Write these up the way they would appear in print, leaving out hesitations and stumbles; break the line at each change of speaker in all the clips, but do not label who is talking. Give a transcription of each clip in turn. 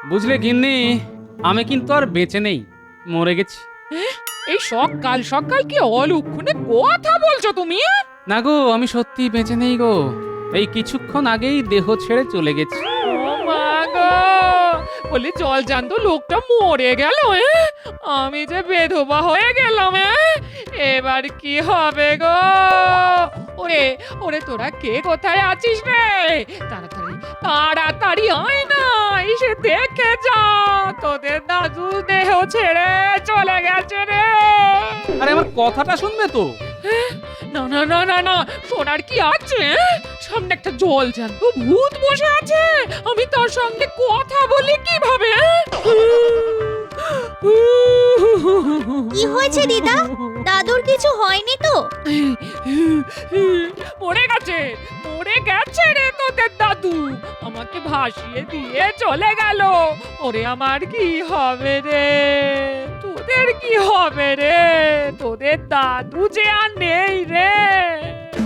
বুঝলে গিন্নি, আমি কিন্তু আর বেঁচে নেই, মরে গেছি।
এই সকাল সকাল কি অলক্ষণে কথা বলছো তুমি?
না গো, আমি সত্যি বেঁচে নেই গো। এই কিছুক্ষণ আগেই দেহ ছেড়ে চলে গেছি।
ও মা গো, বলি জল জানতো লোকটা মরে গেল। আমি যে বেধবা হয়ে গেলাম। এবার কি হবে গো? ওরে ওরে, তোরা কে কোথায় আছিস রে? তাড়াতাড়ি তাড়াতাড়ি আয় না, এসে দেখে যা, তোদের দাদু দেহ ছেড়ে চলে গেছে রে।
আরে আমার কথাটা শুনবে তো?
না না না না না, শোনার কি আছে? সামনে একটা জল জ্যান্ত ভূত বসে আছে, আমি তার সঙ্গে কথা বলি কিভাবে?
কি হয়েছে দিদা? দাদুর কিছু হয়নি তো?
মরে গেছে, মরে গেছে রে তোদের দাদু, আমাকে ভাসিয়ে দিয়ে চলে গেল। ওরে আমার কি হবে রে? তোদের কি হবে রে? তোদের দাদু যে আর নেই রে।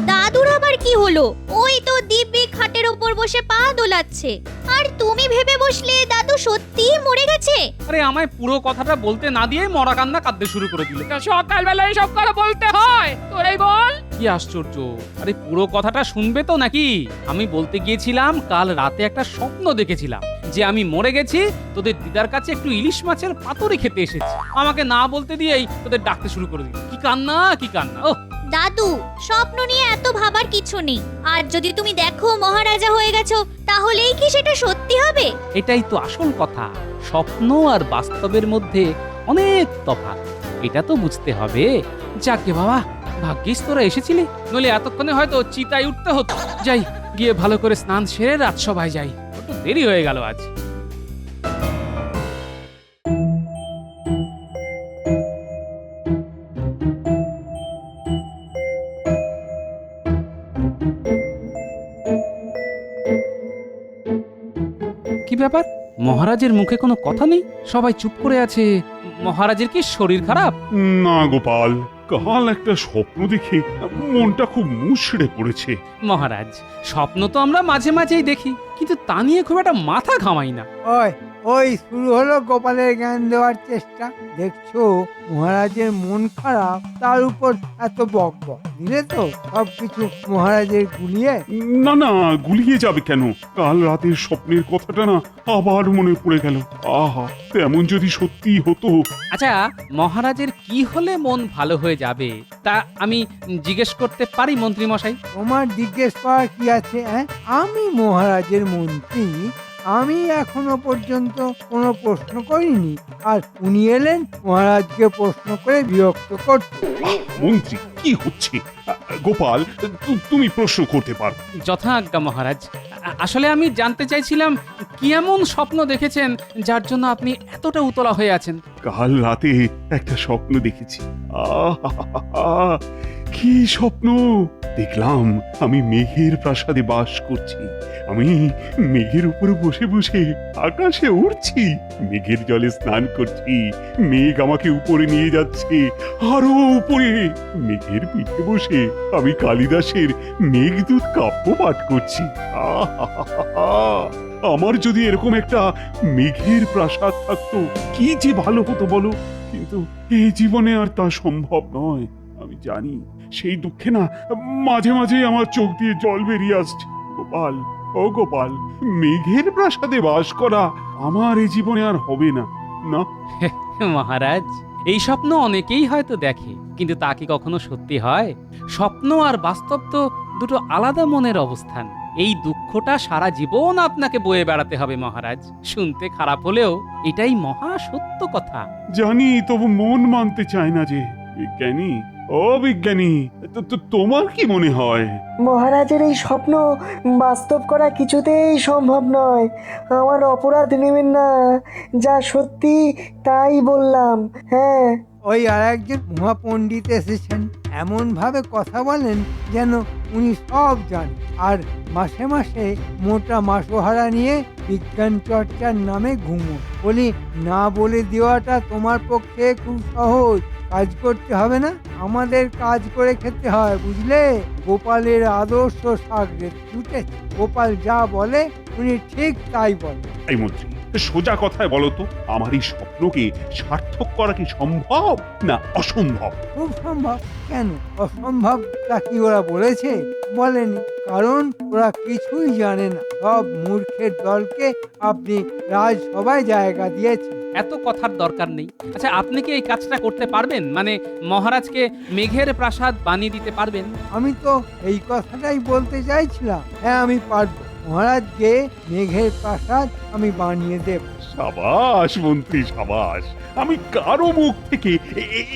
দাদুর আবার কি হলো? ওই তো দিব্যি খাটের উপর বসে পা দোলাচ্ছে, আর তুমি ভেবে বসলে দাদু সত্যিই মরে গেছে।
আরে আমায় পুরো কথাটা বলতে না দিয়ে মরা কান্না কাঁদতে শুরু করে দিলে।
তা সকালবেলা এসব কথা বলতে হয়? তোরাই বল।
কি আশ্চর্য! আরে পুরো কথাটা শুনবে তো নাকি? আমি বলতে গিয়েছিলাম, কাল রাতে একটা স্বপ্ন দেখেছিলাম যে আমি মরে গেছি, তোদের দিদার কাছে একটু ইলিশ মাছের পাতুরি খেতে এসেছি। আমাকে না বলতে দিয়েই তোদের ডাকতে শুরু করে দিল। কি কান্না, কি কান্না! ও
দাদু, স্বপ্ন নিয়ে এত ভাবার কিছু নেই। আর যদি তুমি দেখো মহারাজা হয়ে গেছো, তাহলেই কি সেটা সত্যি হবে?
এটাই তো আসল কথা। স্বপ্ন আর বাস্তবের মধ্যে অনেক তফাৎ, এটা তো বুঝতে হবে। যাকে বাবা, ভাগ্যিস তোরা এসেছিলি, নইলে এতক্ষণে হয়তো চিতায় উঠতে হতো। যাই, গিয়ে ভালো করে স্নান সেরে রাজসভায় যাই, একটু দেরি হয়ে গেল আজ। কি ব্যাপার, মহারাজের মুখে কোনো কথা নেই? সবাই চুপ করে আছে। মহারাজের কি শরীর খারাপ?
না গোপাল, কাল একটা স্বপ্ন দেখে মনটা খুব মুষড়ে পড়েছে।
মহারাজ, স্বপ্ন তো আমরা মাঝে মাঝেই দেখি, কিন্তু তা নিয়ে খুব একটা মাথা ঘামাই না।
ওই ওই শুরু হলো গোপালের জ্ঞান দেওয়ার চেষ্টা। দেখছো মহারাজের মন খারাপ, তার উপর এত বক বক দিলে তো সবকিছু মহারাজের গুলিয়ে।
না না, গুলিয়ে যাবে কেন? কাল রাতের স্বপ্নের কথাটা না আবার মনে পড়ে গেল। আহা, তেমন যদি সত্যি হতো।
আচ্ছা, মহারাজের কি হলে মন ভালো হয়ে যাবে, তা আমি জিজ্ঞেস করতে পারি মন্ত্রী মশাই?
তোমার জিজ্ঞেস করার কি আছে? আমি মহারাজের মন্ত্রী, আমি এখনো পর্যন্ত কোনো প্রশ্ন করিনি, আর উনি এলেন মহারাজকে প্রশ্ন করে বিরক্ত করতে।
মন্ত্রী, কি হচ্ছে? গোপাল, তুমি প্রশ্ন করতে পারো।
যথাজ্ঞা মহারাজ। আসলে আমি জানতে চাইছিলাম, কি এমন স্বপ্ন দেখেছেন যার জন্য আপনি এতটা উতলা হয়ে আছেন?
কাল রাতে একটা স্বপ্ন দেখেছি। আহা, কি স্বপ্ন দেখলাম! আমি মেঘের প্রাসাদে বাস করছি, আমি মেঘের উপরে বসে বসে আকাশে উড়ছি, মেঘের জলে স্নান করছি, মেঘ আমাকে উপরে নিয়ে যাচ্ছে, আরো উপরে। মেঘের পিঠে বসে আমি কালিদাসের মেঘদূত কাব্য পাঠ করছি। আহা, আমার যদি এরকম একটা মেঘের প্রাসাদ থাকতো, কি যে ভালো হতো বলো। কিন্তু এই জীবনে আর তা সম্ভব নয়। আমি জানি, সেই দুঃখে না মাঝে মাঝে আমার চোখ দিয়ে জল বেরিয়ে আসছে। গোপাল, ও গোপাল, মেঘের প্রাসাদে বাস করা আমার এই জীবনে আর হবে না। না,
মহারাজ, এই স্বপ্ন অনেকেই হয়তো দেখে, কিন্তু তা কি কখনো সত্যি হয়? স্বপ্ন আর বাস্তব তো দুটো আলাদা মনের অবস্থান। এই দুঃখটা সারা জীবন আপনাকে বয়ে বেড়াতে হবে মহারাজ। শুনতে খারাপ হলেও এটাই মহা সত্য কথা।
জানি, তবু মন মানতে চায় না যে। বিজ্ঞানী, ও বিজ্ঞানী, তোমার কি মনে হয়?
মহারাজের এই স্বপ্ন বাস্তব করা কিছুতেই সম্ভব নয়। আমার অপরাধ নেবেন না, যা সত্যি তাই বললাম। হ্যাঁ,
ওই আর একজন মহাপণ্ডিত এসেছেন, এমন ভাবে কথা বলেন যেন উনি সব জানেন, আর মাসে মাসে মোটা মাসোহারা নিয়ে বিজ্ঞান চর্চার নামে ঘুমো। বলি, না বলে দেওয়াটা তোমার পক্ষে খুব সহজ। কাজ করতে হবে না, আমাদের কাজ করে খেতে হয়, বুঝলে? গোপালের আদর্শ সাগরে ছুটে, গোপাল যা বলে উনি ঠিক তাই বলে।
এই মন্ত্রী, সোজা কথায় বলো তো, আমার এই স্বপ্নকে সার্থক করা কি সম্ভব না অসম্ভব?
খুব সম্ভব। কেন অসম্ভব তা কি ওরা বলেছে? বলেনি, কারণ ওরা কিছুই জানে না। সব মূর্খের দলকে আপনি রাজসভায় জায়গা দিয়েছেন।
এত কথার দরকার নেই। আচ্ছা, আপনি কি এই কাজটা করতে পারবেন? মানে মহারাজকে মেঘের প্রাসাদ বানিয়ে দিতে পারবেন?
আমি তো এই কথাটাই বলতে চাইছিলাম। হ্যাঁ, আমি পারবো। মহারাজকে মেঘের প্রাসাদ আমি বানিয়ে দেব।
সাবাস মন্ত্রী, সাবাস। আমি কারো মুখ থেকে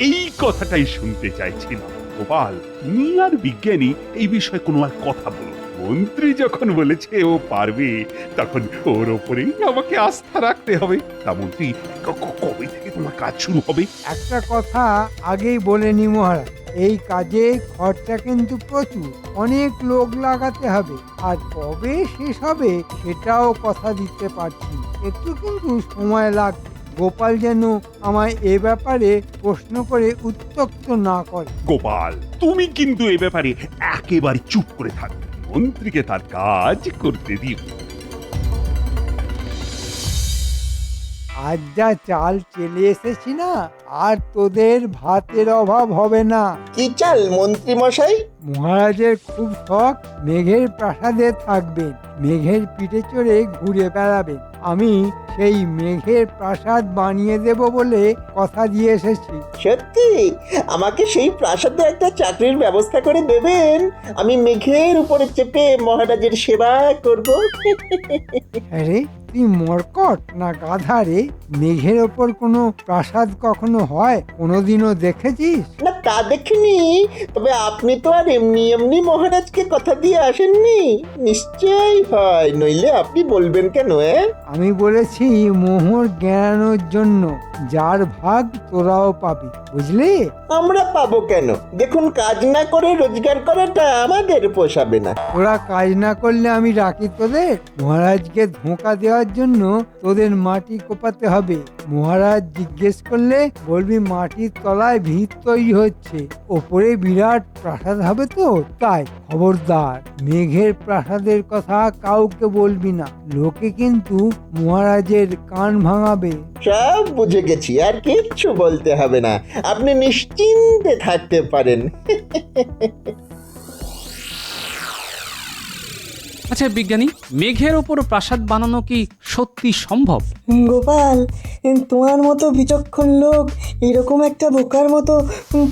এই কথাটাই শুনতে চাইছিলাম। গোপাল, তুমি আর বিজ্ঞানী এই বিষয়ে কোনো আর কথা বলো। মন্ত্রী যখন বলেছে ও পারবে, তখন ওর ওপরেই আমাকে আস্থা রাখতে হবে। তা মন্ত্রী, কবে থেকে তোমার কাজ শুরু হবে?
একটা কথা আগেই বলে নি মহারাজ, এই কাজে খরচা কিন্তু প্রচুর। অনেক লোক লাগাতে হবে, আর কবে শেষ হবে সেটাও কথা দিতে পারছি না। একটু কিন্তু সময় লাগবে। গোপাল যেন আমায় এ ব্যাপারে প্রশ্ন করে উত্ত্যক্ত না করে।
গোপাল, তুমি কিন্তু এ ব্যাপারে একেবারে চুপ করে থাকবে। মন্ত্রীকে তার কাজ করতে দিও।
আজ যা চাল চেলে এসেছি না, আর তোদের ভাতের অভাব হবে না।
কি চাল মন্ত্রী মশাই?
মহারাজের খুব শখ মেঘের প্রাসাদে থাকবেন, মেঘের পিঠে চড়ে ঘুরে বেড়াবেন। আমি সেই মেঘের প্রাসাদ বানিয়ে দেব বলে কথা দিয়ে এসেছি।
সত্যি আমাকে সেই প্রাসাদে একটা চাকরির ব্যবস্থা করে দেবেন? আমি মেঘের উপরে চেপে মহারাজের সেবা করব।
আরে তুই মরকট না গাধা রে? মেঘের ওপর কোনো প্রাসাদ কখনো হয়? কোনোদিনও দেখেছিস?
না, তা দেখিনি। তবে আপনি তো আর এমনি এমনি মহারাজকে কথা দিয়ে আসেননি। নিশ্চয়ই হয়, নইলে আপনি বলবেন কেন?
আমি বলেছি মোহর জ্ঞানোর জন্য। যার ভাগ তোরাও পাবি, বুঝলি?
আমরা পাবো কেন? দেখুন, কাজ না করে রোজগার করাটা আমাদের পোষাবে না।
ওরা কাজ না করলে আমি রাখি তোদের? মহারাজকে ধোঁকা দেওয়ার জন্য তোদের মাটি কোপাতে হবে। মহারাজ জিজ্ঞেস করলে বলবি মাটির তলায় ভিত তৈরি হচ্ছে, ওপরে বিরাট প্রাসাদ হবে তো তাই। খবরদার, মেঘের প্রাসাদের কথা কাউকে বলবি না, লোকে কিন্তু মহারাজের কান ভাঙাবে।
সব বুঝে গেছি, আর কিচ্ছু বলতে হবে না। আপনি নিশ্চিন্তে থাকতে পারেন।
আচ্ছা বিজ্ঞানী, মেঘের ওপর প্রাসাদ বানানো কি সত্যি সম্ভব?
গোপাল, তোমার মতো বিচক্ষণ লোক এরকম একটা বোকার মতো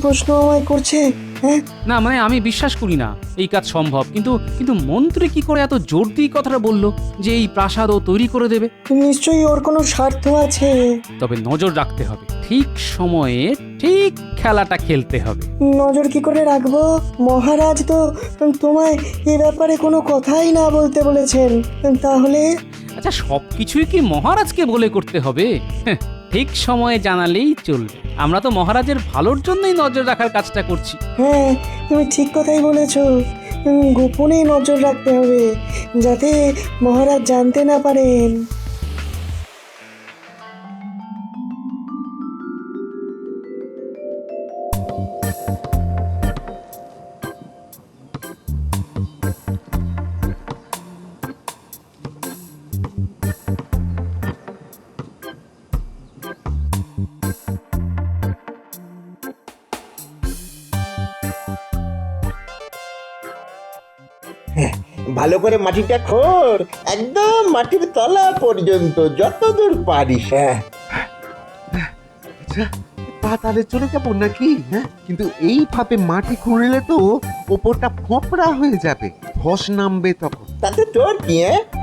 প্রশ্ন আমায় করছে? হ্যাঁ,
না মানে আমি বিশ্বাস করি না এই কাজ সম্ভব। কিন্তু কিন্তু মন্ত্রী কি করে এত জোর দিয়ে কথাটা বললো যে এই প্রাসাদ ও তৈরি করে দেবে?
নিশ্চয়ই ওর কোনো স্বার্থ আছে।
তবে নজর রাখতে হবে, ঠিক সময়ে ঠিক খেলাটা খেলতে হবে।
নজর কি করে রাখবো? মহারাজ তো তোমায় এ ব্যাপারে কোনো কথাই না বলতে বলেছেন। তাহলে
আচ্ছা, সবকিছুই কি মহারাজকে বলে করতে হবে? হ্যাঁ, ঠিক সময়ে জানালেই চলবে। আমরা তো মহারাজের ভালোর জন্যই নজর রাখার কাজটা করছি।
হ্যাঁ, তুমি ঠিক কথাই বলেছো। গোপনে নজর রাখতে হবে, যাতে মহারাজ জানতে না পারেন।
ভালো করে মাটিটা খোঁড়, একদম মাটির তলা পর্যন্ত, যতদূর পারিস। হ্যাঁ,
আচ্ছা, পাতালে চলে যাবো নাকি? হ্যাঁ, কিন্তু এইভাবে মাটি খুঁড়লে তো ওপরটা ফোঁপড়া হয়ে যাবে, ধস নামবে তখন।
তাতে তোর কি?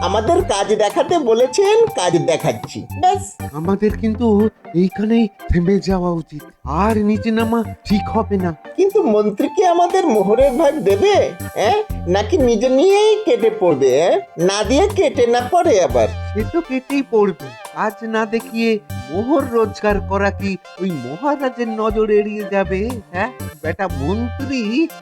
আমাদের কাজ দেখাতে বলেছেন, কাজ দেখাচ্ছি, ব্যাস।
আমাদের কিন্তু এইখানেই থেমে যাওয়া উচিত, আর নিচে নামা ঠিক হবে না।
কিন্তু মন্ত্রী কি আমাদের মোহরের ভাগ দেবে? নাকি নিজে নিয়েই কেটে পড়বে? না দিয়ে কেটে না পড়ে আবার।
সে তো কেটেই পড়বে। কাজ না দেখিয়ে মোহর রোজগার করা কি ওই মহারাজের নজর এড়িয়ে যাবে? হ্যাঁ, বেটা মন্ত্রী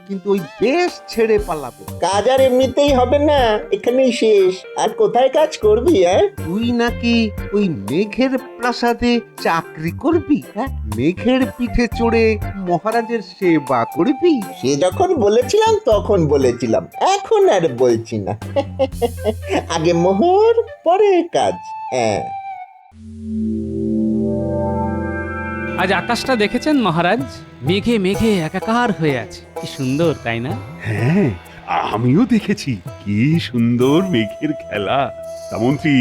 কিন্তু ওই দেশ ছেড়ে পালাবে।
কাজ আর এমনিতেই হবে না, এখানেই শেষ। আর কোথায় কাজ করবি?
তুই নাকি ওই মেঘের প্রাসাদে চাকরি করবি? হ্যাঁ, মেঘের পিঠে চড়ে মহারাজের সেবা করবি?
সে যখন বলেছিলাম তখন বলেছিলাম, এখন আর বলছি না। আগে মোহর, পরে কাজ। হ্যাঁ।
আজ আকাশটা দেখেছেন মহারাজ? মেঘে মেঘে একাকার হয়ে আছে, কি সুন্দর তাই না?
হ্যাঁ, আমিও দেখেছি কি সুন্দর মেঘের খেলা। তা মন্ত্রী,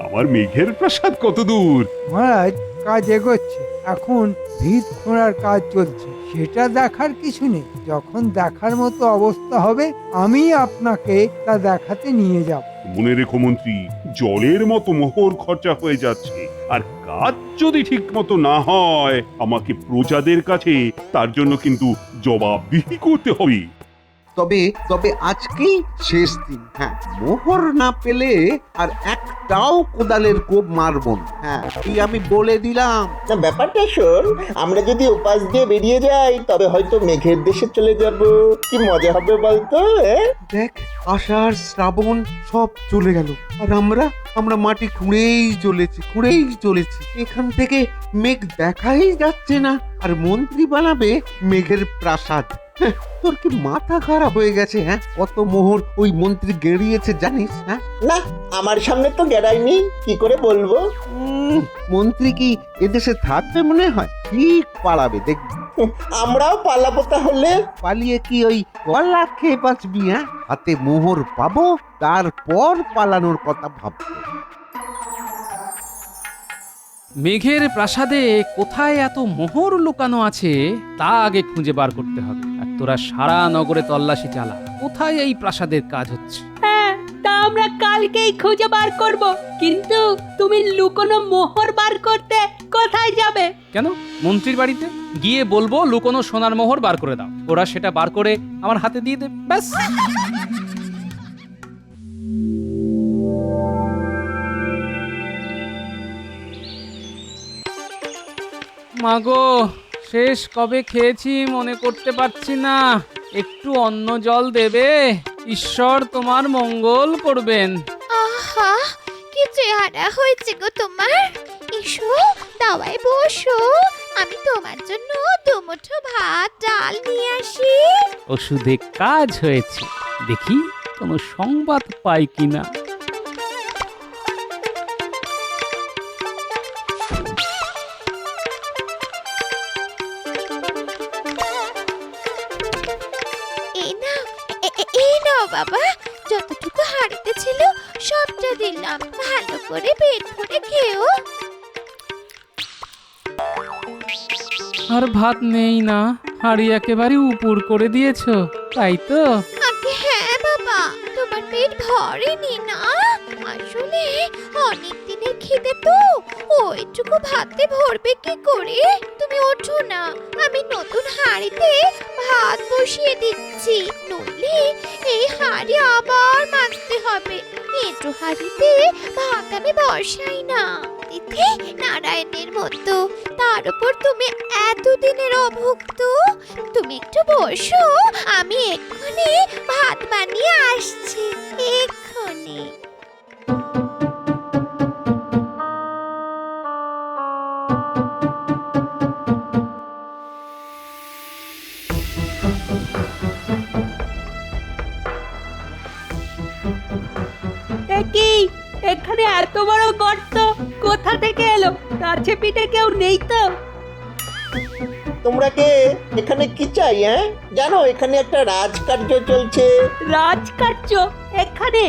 আমার মেঘের প্রাসাদ কত দূর?
মহারাজ, কাজ এগোচ্ছে। এখন ভিত খোঁড়ার কাজ চলছে, সেটা দেখার কিছু নেই। যখন দেখার মতো অবস্থা হবে আমি আপনাকে তা দেখাতে নিয়ে যাব।
মনে রেখো মন্ত্রী, জলের মতো মোহর খরচা হয়ে যাচ্ছে, আর কাজ যদি ঠিক মতো না হয় আমাকে প্রজাদের কাছে তার জন্য কিন্তু জবাবদিহি করতে হবে।
তবে তবে আজকেই শেষ দিন। হ্যাঁ, মোহর না পেলে আর একটাও কোদালের কোপ মারব না। হ্যাঁ, এই আমি বলে দিলাম।
না, ব্যাপারটা শোন, আমরা যদি উপাস দিয়ে বেরিয়ে যাই তবে হয়তো মেঘের দেশে চলে যাব। কি মজা হবে বলতো?
দেখ, আষাঢ় শ্রাবণ সব চলে গেল, আর আমরা মাটি খুঁড়েই চলেছি। এখান থেকে মেঘ দেখাই যাচ্ছে না, আর মন্ত্রী বানাবে মেঘের প্রাসাদ। হ্যাঁ, তোর কি মাথা খারাপ হয়ে গেছে? হ্যাঁ, কত মোহর ওই মন্ত্রী গেড়িয়েছে জানিস? হ্যাঁ,
না, আমার সামনে তো গেড়াইনি, কি করে বলবো?
মন্ত্রী কি এদেশে থাকবে মনে হয়? ঠিক পালাবে দেখবি।
আমরাও পালাবো তাহলে।
পালিয়ে কি ওই কলা খেয়ে বাঁচবি? হ্যাঁ, হাতে মোহর পাবো, তারপর পালানোর কথা ভাববো।
মেঘের প্রাসাদে কোথায় এত মোহর লুকানো আছে তা আগে খুঁজে বার করতে হবে। আর তোরা সারা নগরে তল্লাশি চালা, কোথায় এই প্রাসাদের কাজ হচ্ছে।
হ্যাঁ, তা আমরা কালকেই খুঁজে বার করব। কিন্তু তুমি লুকোনো মোহর বার করতে কোথায় যাবে?
কেন, মন্ত্রীর বাড়িতে গিয়ে বলবো লুকোনো সোনার মোহর বার করে দাও, ওরা সেটা বার করে আমার হাতে দিয়ে দেবে, ব্যাস। মাগো, শেষ কবে খেয়েছি মনে করতে পারছি না, একটু অন্ন জল দেবে? ঈশ্বর তোমার মঙ্গল করবেন।
আহা, কি চেহারা হয়েছে গো তোমার! এসো, দাওয়ায় বসো, আমি তোমার জন্য দুমুঠো ভাত ডাল নিয়ে আসি।
ওষুধে কাজ হয়েছে, দেখি কোনো সংবাদ পাই কিনা।
এই নাও বাবা, যতটুকু হাড়িতে ছিল সবটা দিলাম, ভালো করে পেট ভরে খেও।
আর ভাত নেই না, হাড়ি একেবারে উপুর করে দিয়েছো, তাই তো?
আগে হ্যাঁ বাবা, তোমার পেট ভরেনি না? আসলে অনেক দিনের খিদে তো, ওইটুকু ভাতে ভরবে কি করে? তুমি ওঠো না, আমি নতুন হাঁড়িতে ভাত বসিয়ে দিচ্ছি, নইলে এই হাঁড়ি আবার মাজতে হবে। এঁটো হাঁড়িতে ভাত আমি বসাই না, তিথি নারায়ণের মতো। তার উপর তুমি এতদিনের অভুক্ত। তুমি একটু বসো, আমি এক্ষুনি ভাত বানিয়ে আসছি, এক্ষুনি।
কি এখানে এত বড় গর্ত কোথা থেকে এলো? কাছে পিঠে কেউ নেই তো?
তোমরা কে? এখানে কি চাই? হ্যাঁ, জানো এখানে একটা রাজকার্য চলছে।
রাজকার্য? এখানে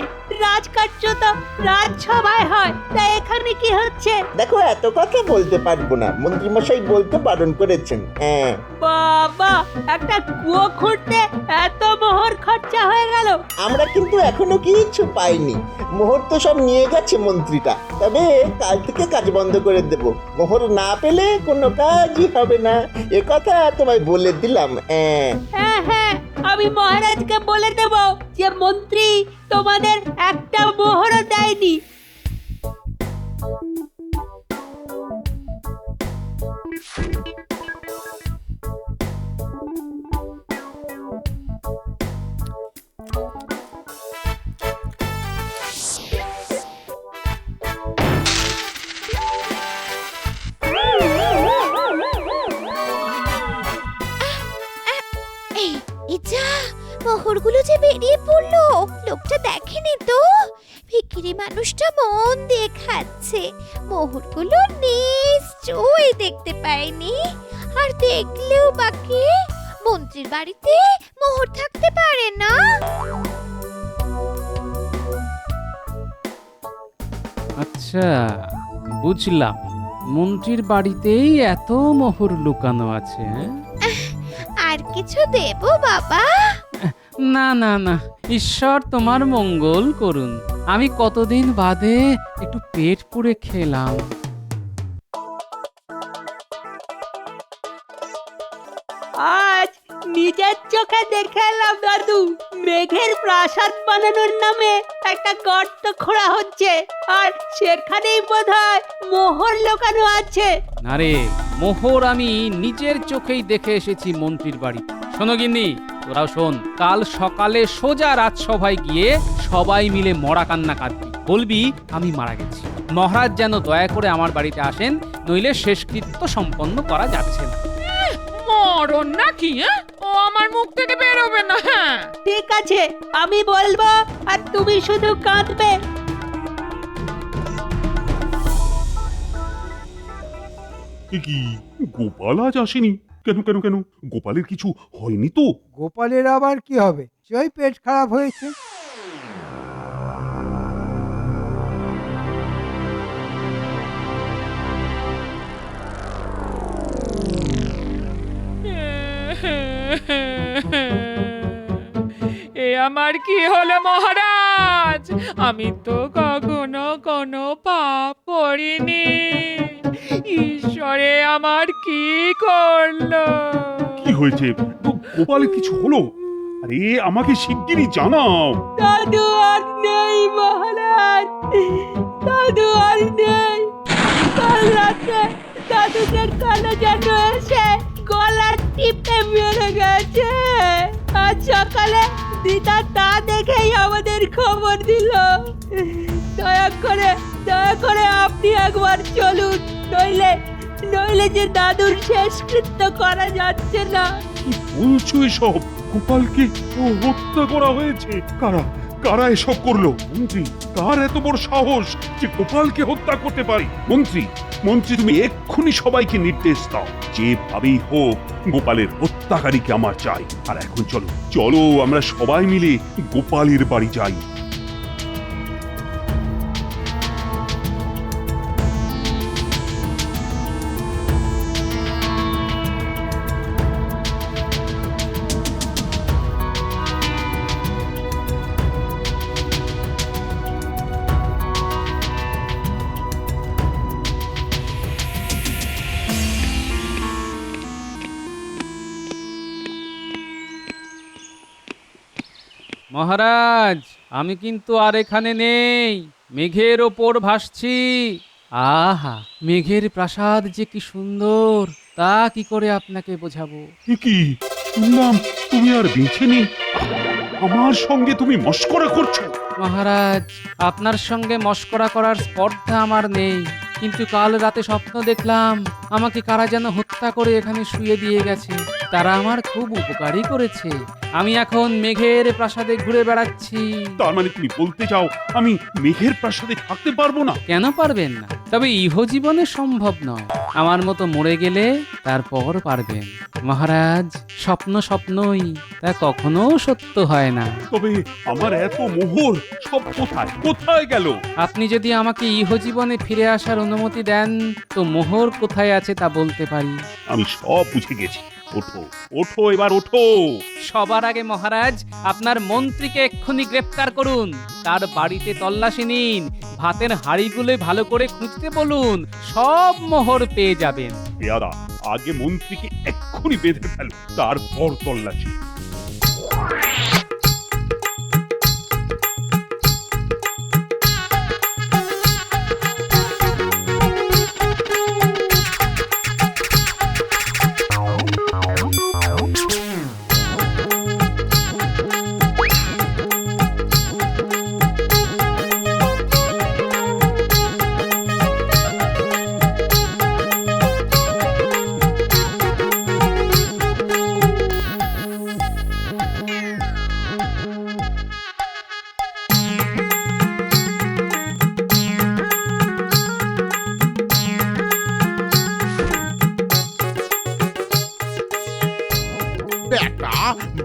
রাজকার্য তো রাজসভায় হয়, তা এখানে কি হচ্ছে?
দেখো, এত কথা বলতে পারবো না, মন্ত্রীমশাই বলতে বারণ করেছেন। হ্যাঁ
বাবা, একটা কুয়ো খুঁড়তে এত মোহর খরচা হয়ে গেল?
আমরা কিন্তু এখনো কিছু পাইনি, মোহর তো সব নিয়ে গেছে মন্ত্রীটা। তবে কাল থেকে কাজ বন্ধ করে দেব, মোহর না পেলে কোনো কাজই হবে না, এ কথা তোমায় বলে দিলাম। হ্যাঁ
হ্যাঁ হ্যাঁ, আমি মহারাজকে বলে দেব যে মন্ত্রী তোমাদের একটা মোহরও দেয়নি।
মোহরগুলো যে বেরিয়ে পড়লো, লোকটা দেখেনি তো? ভিকি ভিখিরি মানুষটা মন দিয়ে খাচ্ছে, মোহরগুলো নিশ্চয়ই দেখতে পায়নি। আর দেখলেও বাকি মন্ত্রীর বাড়িতে মোহর থাকতে পারে না।
আচ্ছা, বুঝলাম। মন্ত্রীর বাড়িতেই এত মোহর লুকানো আছে, হ্যাঁ?
আর কিছু দেব বাবা?
না না না, ঈশ্বর তোমার মঙ্গল করুন। আমি কতদিন বাদে একটু পেট পুড়ে খেলাম।
আজ নিজের চোখে দেখে এলাম দাদু, মেঘের প্রাসাদ বানানোর নামে একটা গর্ত খোঁড়া হচ্ছে, আর সেখানেই বোধহয় মোহর লুকানো আছে।
না রে, মোহর আমি নিজের চোখেই দেখে এসেছি মন্ত্রীর বাড়ি। শোনো গিন্নি, তোরাও শোন, কাল সকালে সোজা রাজসভায় গিয়ে সবাই মিলে মরা কান্না কাঁদবি, বলবি আমি মারা গেছি। মহারাজ যেন দয়া করে আমার বাড়িতে আসেন, নইলে শেষকৃত্য সম্পন্ন করা যাচ্ছে না।
মরণ নাকি? ও আমার মুখ থেকে বেরোবে না। হ্যাঁ,
ঠিক আছে, আমি বলবো আর তুমি শুধু কাঁদবে।
এ কি, গোপাল আজ আসেনি? কেন কেন কেন? গোপালের কিছু হয়নি তো?
গোপালের আবার কি হবে? সেই পেট খারাপ হয়েছে।
এ আমার কি হলো মহারাজ? আমি তো কখনো কোনো পাপ করিনি। ঈশ্বরে আমার কি করলো?
কি হয়েছে? গোপালের কিছু হলো? আরে আমাকে শিগগিরই জানাও।
দাদু আর নেই মহারাজ, দাদু আর নেই। কাল রাতে দাদুকে কালো জাদু এসে গলা টিপে মেরে গেছে। আজ সকালে দিদা তা দেখেই আমাদের খবর দিল। দয়া করে আপনি একবার চলুন, নইলে নইলে যে দাদুর শেষকৃত্য করা যাচ্ছে না।
কি বলছো এসব? গোপালকে হত্যা করা হয়েছে? কারা কারা এসব করলো? মন্ত্রী, কার এত বড় সাহস যে গোপালকে হত্যা করতে পারে? মন্ত্রী, মন্ত্রী তুমি এক্ষুনি সবাইকে নির্দেশ দাও, যেভাবেই হোক গোপালের হত্যাকারীকে আমার চাই। আর এখন চলো চলো, আমরা সবাই মিলে গোপালের বাড়ি যাই।
মহারাজ, আমি কিন্তু আর এখানে নেই, মেঘের ওপর ভাসছি। আহা, মেঘের প্রাসাদ যে কি সুন্দর, তা কি করে আপনাকে বোঝাবো।
এ কি শুনলাম, তুমি আর বেঁচে নেই? আমার সঙ্গে তুমি মশকরা করছো?
মহারাজ, আপনার সঙ্গে মশকরা করার স্পর্ধা আমার নেই, কিন্তু কাল রাতে স্বপ্ন দেখলাম আমাকে কারা যেন হত্যা করে এখানে শুয়ে দিয়ে গেছে। তারা আমার খুব উপকারই করেছে। আমি এখন মেঘের প্রাসাদে ঘুরে বেড়াচ্ছি।
তার মানে তুমি বলতে চাও আমি মেঘের প্রাসাদে থাকতে পারবো না?
কেন পারবেন না? তবে ইহজীবনে সম্ভব নয়। আমার মতো মরে গেলে তারপর পারবেন। মহারাজ, স্বপ্ন স্বপ্নই, তা কখনো সত্য হয় না।
তবে আমার এত মোহর সব কোথায় কোথায় গেল?
আপনি যদি আমাকে ইহজীবনে ফিরে আসার অনুমতি দেন, তো মোহর কোথায় আছে তা বলতে পারি।
আমি সব বুঝে গেছি। ওঠো ওঠো, এবার ওঠো।
সবার আগে মহারাজ, আপনার মন্ত্রীকে এক্ষুনি গ্রেফতার করুন, তার বাড়িতে তল্লাশি নিন, ভাতের হাঁড়িগুলো ভালো করে খুঁজতে বলুন, সব মোহর পেয়ে যাবেন।
পেয়ারা, আগে মন্ত্রীকে এক্ষুনি বেঁধে ফেলো, তারপর তল্লাশি।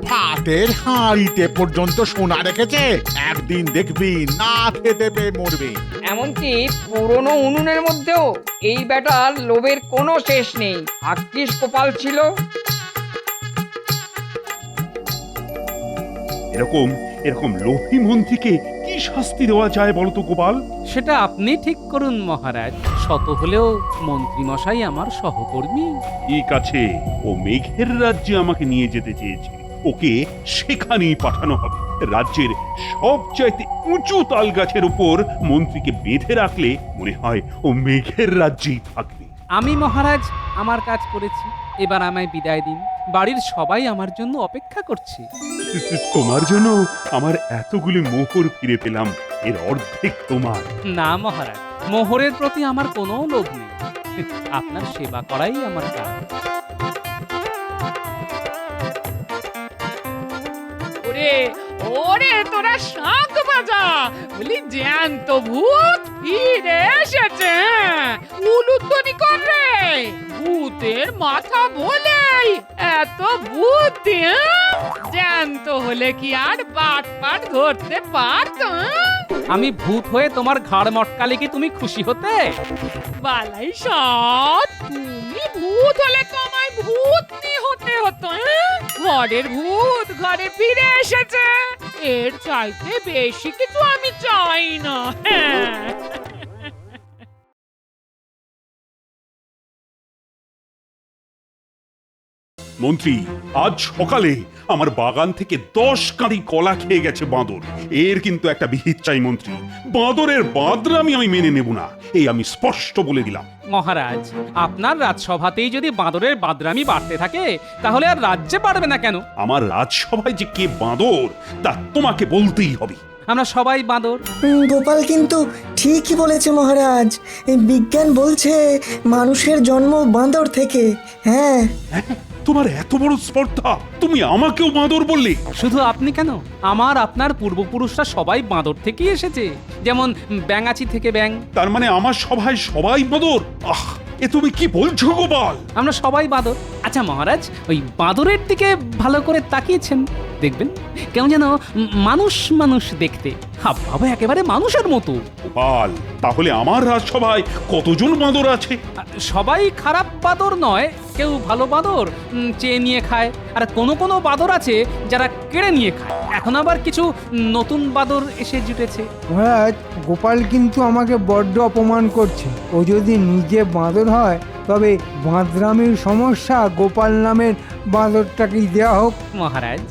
ভাতের হাঁড়িতে পর্যন্ত সোনা রেখেছে, একদিন দেখবি না খেতে পেয়ে মরবে।
এমনকি পুরনো উনুনের মধ্যেও এই বেটার লোভের কোনো শেষ নেই। ভাগ্যিস কপাল ছিল।
এরকম এরকম লোভী মন্ত্রীকে কি শাস্তি দেওয়া যায় বলতো গোপাল?
সেটা আপনি ঠিক করুন মহারাজ। শত হলেও মন্ত্রীমশাই আমার সহকর্মী।
ঠিক আছে, ও মেঘের রাজ্যে আমাকে নিয়ে যেতে চেয়েছে, ওকে সেখানেই পাঠানো হবে। রাজ্যের সবচাইতে উঁচু তাল গাছের উপর মন্ত্রীকে বেঁধে রাখলে মনে হয় ও মেঘের রাজ্যেই থাকবে।
আমি মহারাজ আমার কাজ করেছি, এবার আমায় বিদায় দিন। বাড়ির সবাই আমার জন্য অপেক্ষা করছে।
তোমার জন্য আমার এতগুলি মোহর ফিরে পেলাম, এর অর্ধেক তোমার।
না মহারাজ, মোহরের প্রতি আমার কোনো লোভ নেই। আপনার সেবা করাই আমার কাজ।
ওরে ওরে তোরা শাঁখ বাজা, বলি জ্যান্ত ভূত ফিরে এসেছে। উলুধ্বনি কর রে, ভূতের মাথা বলেই এত বুদ্ধি। জ্যান্ত হলে কি আর বাট পাট ধরতে পারত?
আমি ভূত হয়ে তোমার ঘাড় মটকালে কি তুমি খুশি হতে?
বালাই সব, তুমি ভূত হলে তোমায় ভূতনি হতে হতো। ঘরের ভূত ঘরে ফিরে এসেছে, এর চাইতে বেশি কিছু আমি চাই না।
মন্ত্রী, আজ সকালে আমার বাগান থেকে 10 কাঁদি কলা খেয়ে গেছে বাঁদর। এর কিন্তু একটা বিহিত চাই মন্ত্রী। বাঁদরের বাদরামি আমি মেনে নেব না, এই আমি স্পষ্ট বলে দিলাম।
মহারাজ, আপনার রাজসভাতেই যদি বাঁদরের বাদরামি বাড়তে থাকে তাহলে আর রাজ্যে পারবে না কেন?
আমার রাজসভায় যে কে বাঁদর তা তোমাকে বলতেই হবে।
আমরা সবাই বাঁদর।
গোপাল কিন্তু ঠিকই বলেছে মহারাজ, এই বিজ্ঞান বলছে মানুষের জন্ম বাঁদর থেকে। হ্যাঁ,
তোমার এত বড় স্পর্ধা, তুমি আমাকেও বাঁদর বললে?
শুধু আপনি কেন, আমার আপনার পূর্বপুরুষরা সবাই বাঁদর থেকেই এসেছে। যেমন ব্যাঙাচি থেকে ব্যাঙ।
তার মানে আমার সভায় সবাই বাঁদর? আহ, এ তুমি কি বলছো গোপাল?
আমরা সবাই বাঁদর। আচ্ছা মহারাজ, ওই বাঁদরের দিকে ভালো করে তাকিয়েছেন, দেখবেন কেমন যেন মানুষ মানুষ দেখতে, হাবভাবে একেবারে মানুষের মতো।
গোপাল, তাহলে আমার রাজসভায় কতজন বাঁদর আছে?
সবাই খারাপ বাঁদর নয়, কেউ ভালো বাঁদর চেয়ে নিয়ে খায়, আর কোনো কোনো বাঁদর আছে যারা কেড়ে নিয়ে খায়। এখন আবার কিছু নতুন বাঁদর এসে জুটেছে।
মহারাজ, গোপাল কিন্তু আমাকে বড্ড অপমান করছে। ও যদি নিজে বাঁদর হয় তবে বাঁদরামির সমস্যা গোপাল নামের বাঁদরটাকেই দেওয়া হোক।
মহারাজ,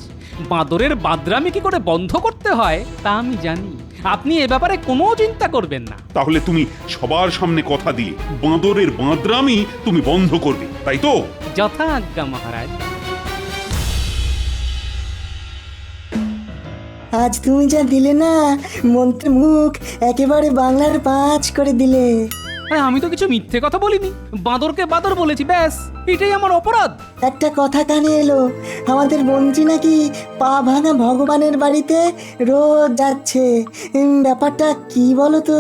বাঁদরের বাদরামি কি করে বন্ধ করতে হয় তা আমি জানি। আপনি এ ব্যাপারে কোনো চিন্তা করবেন না।
তাহলে তুমি সবার সামনে কথা দিয়ে বাঁদরের বাঁদরামি তুমি বন্ধ করবে, তাই তো?
যথা আজ্ঞা মহারাজ।
আজ তুমি যা দিলে না, মন্ত্রী মুখ একেবারে বাংলার 5 করে দিলে।
হ্যাঁ, আমি তো কিছু মিথ্যে কথা বলিনি, বাঁদরকে বাঁদর বলেছি, ব্যাস, এটাই আমার অপরাধ।
একটা কথা কানে এলো, আমাদের মন্ত্রী নাকি পা ভাঙা ভগবানের বাড়িতে রোজ যাচ্ছে। ব্যাপারটা কি বলো তো?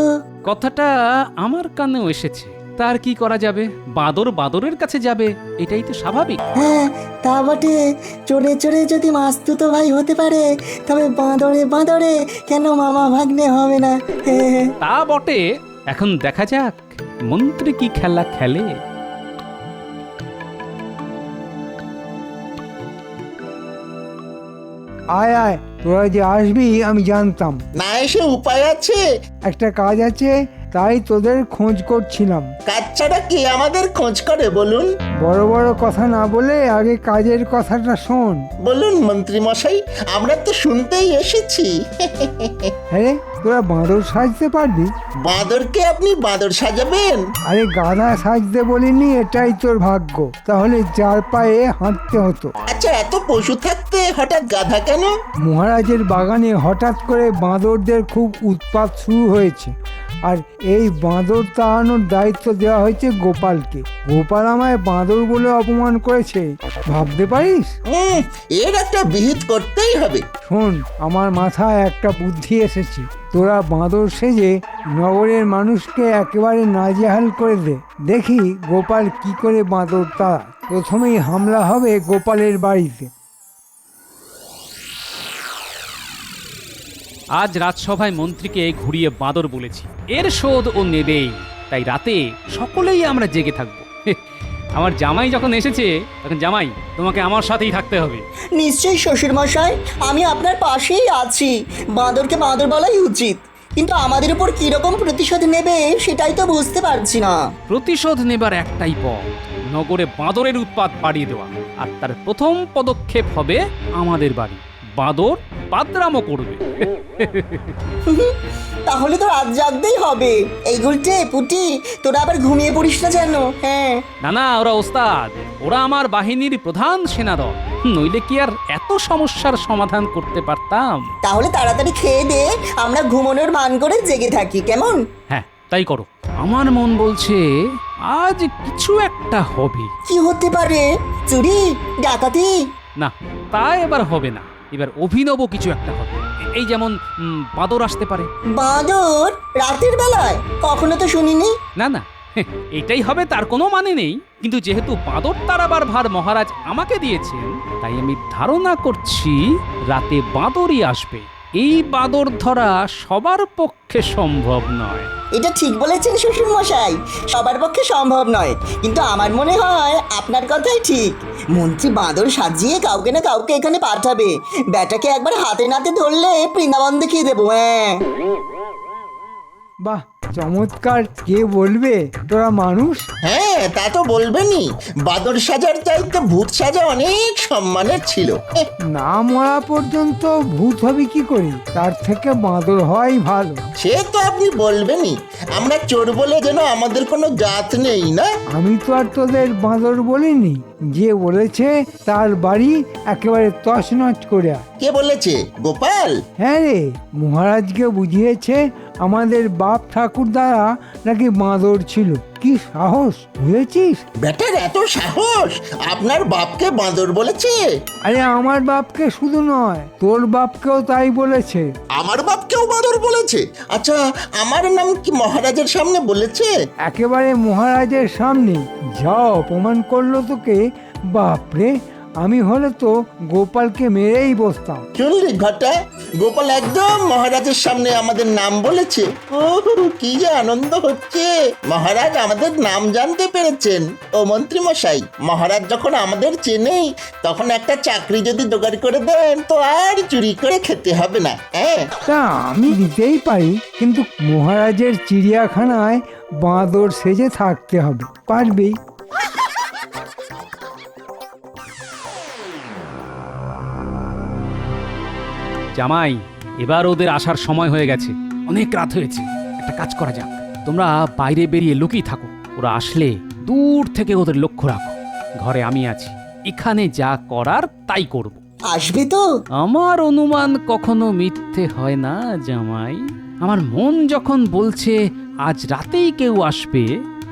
কথাটা আমার কানেও এসেছে, তার কি করা যাবে? বাঁদর বাঁদরের কাছে যাবে, এটাই তো স্বাভাবিক।
হ্যাঁ, তা বটে। চড়ে চড়ে যদি মাস্তুতো ভাই হতে পারে, তবে বাঁদরে বাঁদরে কেন মামা ভাগ্নে হবে না?
তা বটে। এখন দেখা যাক মন্ত্রী কি খেলা খেলে।
আয় আয়, তোরা যে আসবি আমি জানতাম।
না এসে উপায় আছে?
একটা কাজ আছে, তাই তোদের খোঁজ করছিলাম।
কাজ ছাড়া কি আমাদের খোঁজ করে বলুন?
বড় বড় কথা না বলে আগে কাজের কথাটা শোন।
বলুন মন্ত্রী মশাই, আমরা তো শুনতেই এসেছি।
হ্যাঁ, তোরা বাঁদর সাজতে পারবি?
বাঁদরকে আপনি বাঁদর সাজাবেন?
আরে গাধা সাজতে বলিনি, এটাই তোর ভাগ্য, তাহলে 4 পায়ে হাঁটতে হতো।
আচ্ছা, এত পশু থাকতে হঠাৎ গাধা কেন?
মহারাজের বাগানে হঠাৎ করে বাঁদরদের খুব উৎপাত শুরু হয়েছে, আর এই বাঁদর তাড়ানোর দায়িত্ব দেওয়া হয়েছে গোপালকে। গোপাল আমায় বাঁদর বলে অপমান করেছে, ভাবতে পারিস?
এর একটা বিহিত করতেই হবে।
শোন, আমার মাথায় একটা বুদ্ধি এসেছে। তোরা বাঁদর সেজে নগরের মানুষকে একেবারে নাজেহাল করে দে, দেখি গোপাল কি করে বাঁদর তাড়ায়। প্রথমেই হামলা হবে গোপালের বাড়িতে।
আজ রাজসভায় মন্ত্রীকে ঘুরিয়ে বাঁদর বলেছি, এর শোধ ও নেবেই। তাই রাতে সকলেই আমরা জেগে থাকবো। আমার জামাই যখন এসেছে তখন জামাই তোমাকে আমার সাথেই থাকতে হবে।
নিশ্চয়ই শ্বশুর মশাই, আমি আপনার পাশেই আছি। বাঁদরকে বাঁদর বলাই উচিত, কিন্তু আমাদের উপর কিরকম প্রতিশোধ নেবে সেটাই তো বুঝতে পারছি না।
প্রতিশোধ নেবার একটাই পথ, নগরে বাঁদরের উৎপাত বাড়িয়ে দেওয়া। আর তার প্রথম পদক্ষেপ হবে আমাদের বাড়ি। বাঁদর বাদরামও করবে।
তাহলে তো রাত জাগতেই হবে। এই গুলটে পুটি, তোরা আবার ঘুমিয়ে পড়িস না যেন। হ্যাঁ,
না না, ওরা ওস্তাদ, ওরা আমার বাহিনীর প্রধান সেনাদল, নইলে কি আর এত সমস্যার সমাধান করতে পারতাম?
তাহলে তাড়াতাড়ি খেয়ে দে, আমরা ঘুমানোর ভান করে জেগে থাকি, কেমন?
হ্যাঁ তাই করো। আমার মন বলছে আজ কিছু একটা হবে।
কি হতে পারে? চুরি, ডাকাতি?
না, তা এবার হবে না। এবার অভিনব কিছু একটা হবে। এই যেমন বাঁদর আসতে পারে।
বাঁদর রাতের বেলায়? কখনো তো শুনিনি।
না না, এটাই হবে তার কোনো মানে নেই। কিন্তু যেহেতু বাঁদর তাড়াবার ভার মহারাজ আমাকে দিয়েছেন, তাই আমি ধারণা করছি রাতে বাঁদরই আসবে। এই বাঁদর ধরা সবার পক্ষে সম্ভব নয়।
এটা ঠিক বলেছেন শ্বশুর মশাই, সবার পক্ষে সম্ভব নয়। কিন্তু আমার মনে হয় আপনার কথাই ঠিক। মন্ত্রী বাঁদর সাজিয়ে কাউকে না কাউকে এখানে পাঠাবে। ব্যাটাকে একবার হাতে নাতে ধরলে বৃন্দাবন দেখিয়ে দেবো। হ্যাঁ,
বাহ, চমৎকার। কে বলবে তোরা মানুষ?
হ্যাঁ, তা তো বলবেনই। বাদর সাজার চাইতে ভূত সাজা অনেক সম্মানের ছিল।
না মরা পর্যন্ত ভূত হবে কি করে? তার থেকে বাঁদর হওয়াই ভালো।
সে তো আপনি বলবেনই। আমরা চোর বলে যেন আমাদের কোনো জাত নেই, না?
আমি তো আর তোদের বাঁদর বলিনি। যে বলেছে তার বাড়ি একেবারে তছনছ করে আয়।
কে বলেছে? গোপাল?
হ্যাঁ রে, মহারাজকে বুঝিয়েছে আমাদের বাপ ঠাকুর দ্বারা নাকি বাঁদর ছিল। কি সাহস, বুঝেছিস?
বেটার এত সাহস! আপনার বাপকে বাঁদর বলেছে?
আরে আমার বাপকে শুধু নয়, তোর বাপকেও তাই বলেছে।
আমার বাপকেও বাঁদর বলেছে? আচ্ছা, আমার নাম কি মহারাজের সামনে বলেছে?
একেবারে মহারাজের সামনে। যা অপমান করলো তোকে! বাপরে, আমি হলে তো গোপালকে মেরেই বসতাম।
শুনলি ঘটা, গোপাল একদম মহারাজের সামনে আমাদের নাম বলেছে। ও, কি যে আনন্দ হচ্ছে! মহারাজ আমাদের নাম জানতে পেরেছেন। ও মন্ত্রী মশাই, মহারাজ যখন আমাদের চেনেই, তখন একটা চাকরি যদি জোগাড় করে দেন তো আর চুরি করে খেতে হবে না। হ্যাঁ,
তা আমি দিতেই পারি, কিন্তু মহারাজের চিড়িয়াখানায় বাঁদর সেজে থাকতে হবে। পারবেই?
জামাই, এবার ওদের আসার সময় হয়ে গেছে। অনেক রাত হয়েছে। একটা কাজ করা যাক, তোমরা বাইরে বেরিয়ে লুকিয়ে থাকো। ওরা আসলে দূর থেকে ওদের লক্ষ্য রাখো। ঘরে আমি আছি, এখানে যা করার তাই করব।
আসবে তো?
আমার অনুমান কখনো মিথ্যে হয় না জামাই। আমার মন যখন বলছে আজ রাতেই কেউ আসবে,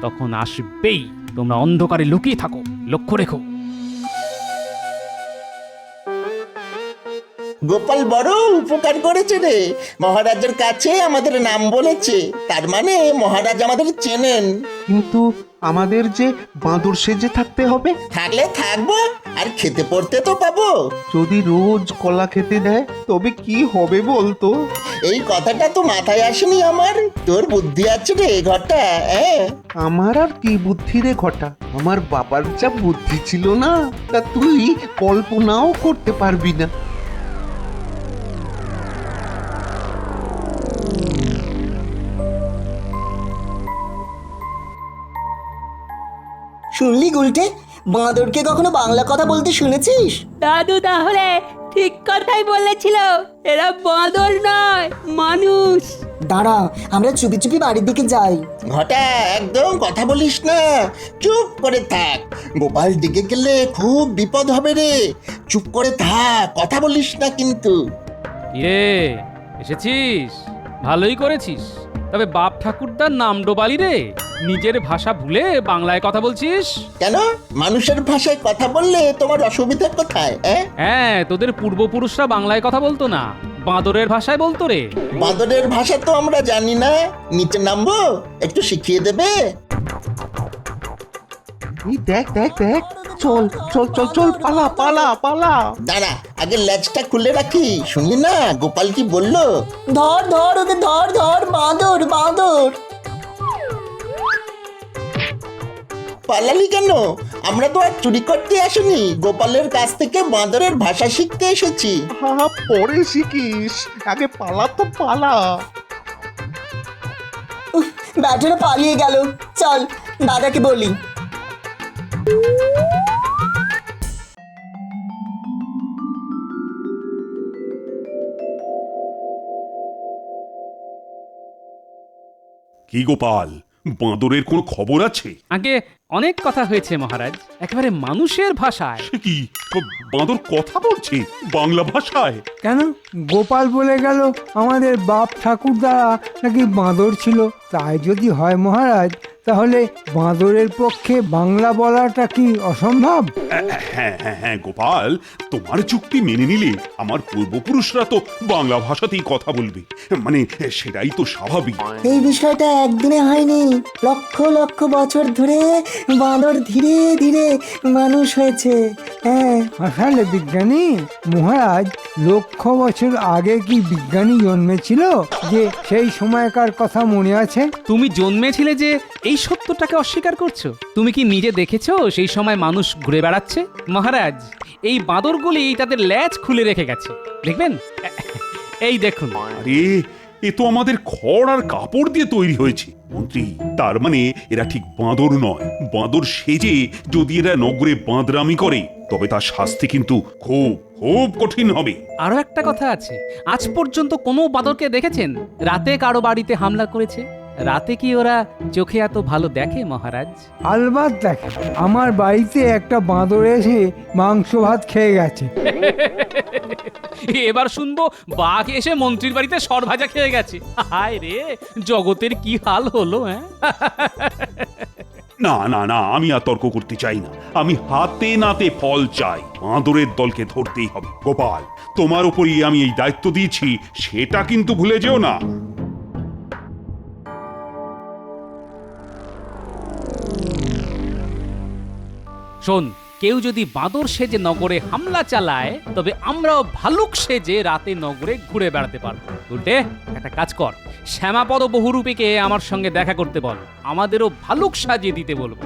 তখন আসবেই। তোমরা অন্ধকারে লুকিয়ে থাকো, লক্ষ্য রেখো।
গোপাল বড় উপকার করেছে রে। মহারাজের কাছে আমাদের নাম বলেছে, তার মানে মহারাজ আমাদের চেনেন।
কিন্তু আমাদের যে বাঁদর সেজে থাকতে হবে।
থাকলে থাকবো, আর খেতে পড়তে তো পাবো।
যদি রোজ কলা খেতে দেয় তবে কি হবে বলতো?
এই কথাটা তো মাথায় আসেনি আমার। তোর বুদ্ধি আছে রে ঘটা। হ্যাঁ,
আমার আর কি বুদ্ধি রে ঘটা, আমার বাবার যা বুদ্ধি ছিল না, তা তুই কল্পনাও করতে পারবি না।
শুনলি গুলটে, বাঁদরকে কখনো বাংলা কথা বলতে শুনেছিস?
দাদু তাহলে ঠিক কথাই বলেছিল। এরা বাঁদর নয়, মানুষ।
দাঁড়া, আমরা চুপি চুপি বাড়ির দিকে যাই।
ঘটা, একদম কথা বলিস না, চুপ করে থাক। গোপাল দিকে গেলে খুব বিপদ হবে রে। চুপ করে থাক, কথা বলিস না কিন্তু।
ইয়ে, এসেছিস? ভালোই করেছিস। তবে বাপ ঠাকুরদার নাম ডোবালি রে। নিজের ভাষা ভুলে বাংলায় কথা বলছিস
কেন? মানুষের ভাষায় কথা বললে তোমার অসুবিধা কোথায়?
হ্যাঁ, তোদের পূর্বপুরুষরা বাংলায় কথা বলতো না, বাঁদরের ভাষায় বলতো রে।
বাঁদরের ভাষা তো আমরা জানি না। নিচে নামবো, একটু শিখিয়ে দেবে?
এই দেখ দেখ দেখ, চল চল চল চল পালা পালা পালা।
দাঁড়া, আগে ল্যাচটা খুলে রাখি, শুনলি না গোপাল কি বললো?
ধর ধর ওকে ধর ধর, বাঁদর বাঁদর।
পালালি কেন? আমরা তো আর চুরি করতে আসিনি, গোপালের কাছ থেকে বাঁদরের ভাষা শিখতে এসেছি।
হা পরে শিখিস, আগে পালা তো পালা।
ব্যাটারা পালিয়ে গেল, চল দাদাকে বলি।
কি গোপাল, বাঁদরের কোনো খবর আছে?
আগে অনেক কথা হয়েছে মহারাজ, একেবারে মানুষের ভাষায়।
সে কি, বাঁদর কথা বলছে বাংলা ভাষায়?
কেন, গোপাল বলে গেল আমাদের বাপ ঠাকুরদারা নাকি বাঁদর ছিল। তাই যদি হয় মহারাজ, তাহলে বাঁদরের পক্ষে বাংলা বলাটা কি অসম্ভব?
হ্যাঁ হ্যাঁ হ্যাঁ গোপাল, তোমার যুক্তি মেনে নিলে আমার পূর্বপুরুষরা তো বাংলা ভাষাতেই কথা বলবে, মানে সেটাই তো স্বাভাবিক।
এই বিষয়টা একদিনে হয়নি, লক্ষ লক্ষ বছর ধরে বাঁদর ধীরে ধীরে মানুষ হয়েছে। হ্যাঁ,
আসলে বিজ্ঞানী মহারাজ, লক্ষ বছর আগে কি বিজ্ঞানী জন্মেছিল যে সেই সময়কার কথা মনে আছে?
তুমি জন্মেছিলে যে এই সত্যটাকে অস্বীকার করছো? তুমি কি নিজে দেখেছো সেই সময় মানুষ ঘুরে বেড়াচ্ছে? মহারাজ, এই বাঁদরগুলি তাদের ল্যাজ খুলে রেখে গেছে, দেখবেন। এই দেখুন।
আরে, এ তো আমাদের খড় আর কাপড় দিয়ে তৈরি হয়েছে মন্ত্রী। তার মানে এরা ঠিক বাঁদর নয়। বাঁদর সেজে যদি এরা নগরে বাঁদরামি করে, তবে তার শাস্তি কিন্তু খুব খুব কঠিন হবে।
আরো একটা কথা আছে, আজ পর্যন্ত কোনো বাঁদরকে দেখেছেন রাতে কারো বাড়িতে হামলা করেছে? রাতে কি ওরা চোখে এত ভালো দেখে মহারাজ?
আলবাত দেখে, আমার বাড়িতে একটা বাঁদর এসে মাংস ভাত খেয়ে গেছে।
এবার শুনবো বাঘ এসে মন্ত্রীর বাড়িতে সরভাজা খেয়ে গেছে। হায় রে, জগতের কি হাল হলো! হ্যাঁ,
না না না, আমি আর তর্ক করতে চাই না। আমি হাতে নাতে ফল চাই। বাঁদরের দলকে ধরতেই হবে। গোপাল, তোমার উপরই আমি এই দায়িত্ব দিয়েছি, সেটা কিন্তু ভুলে যেও না।
শোন, কেউ যদি বাঁদর সেজে নগরে হামলা চালায়, তবে আমরাও ভালুক সেজে রাতে নগরে ঘুরে বেড়াতে পারবো। উল্টে একটা কাজ কর, শ্যামাপদ বহুরূপীকে আমার সঙ্গে দেখা করতে বল, আমাদেরও ভালুক সাজিয়ে দিতে বলবো।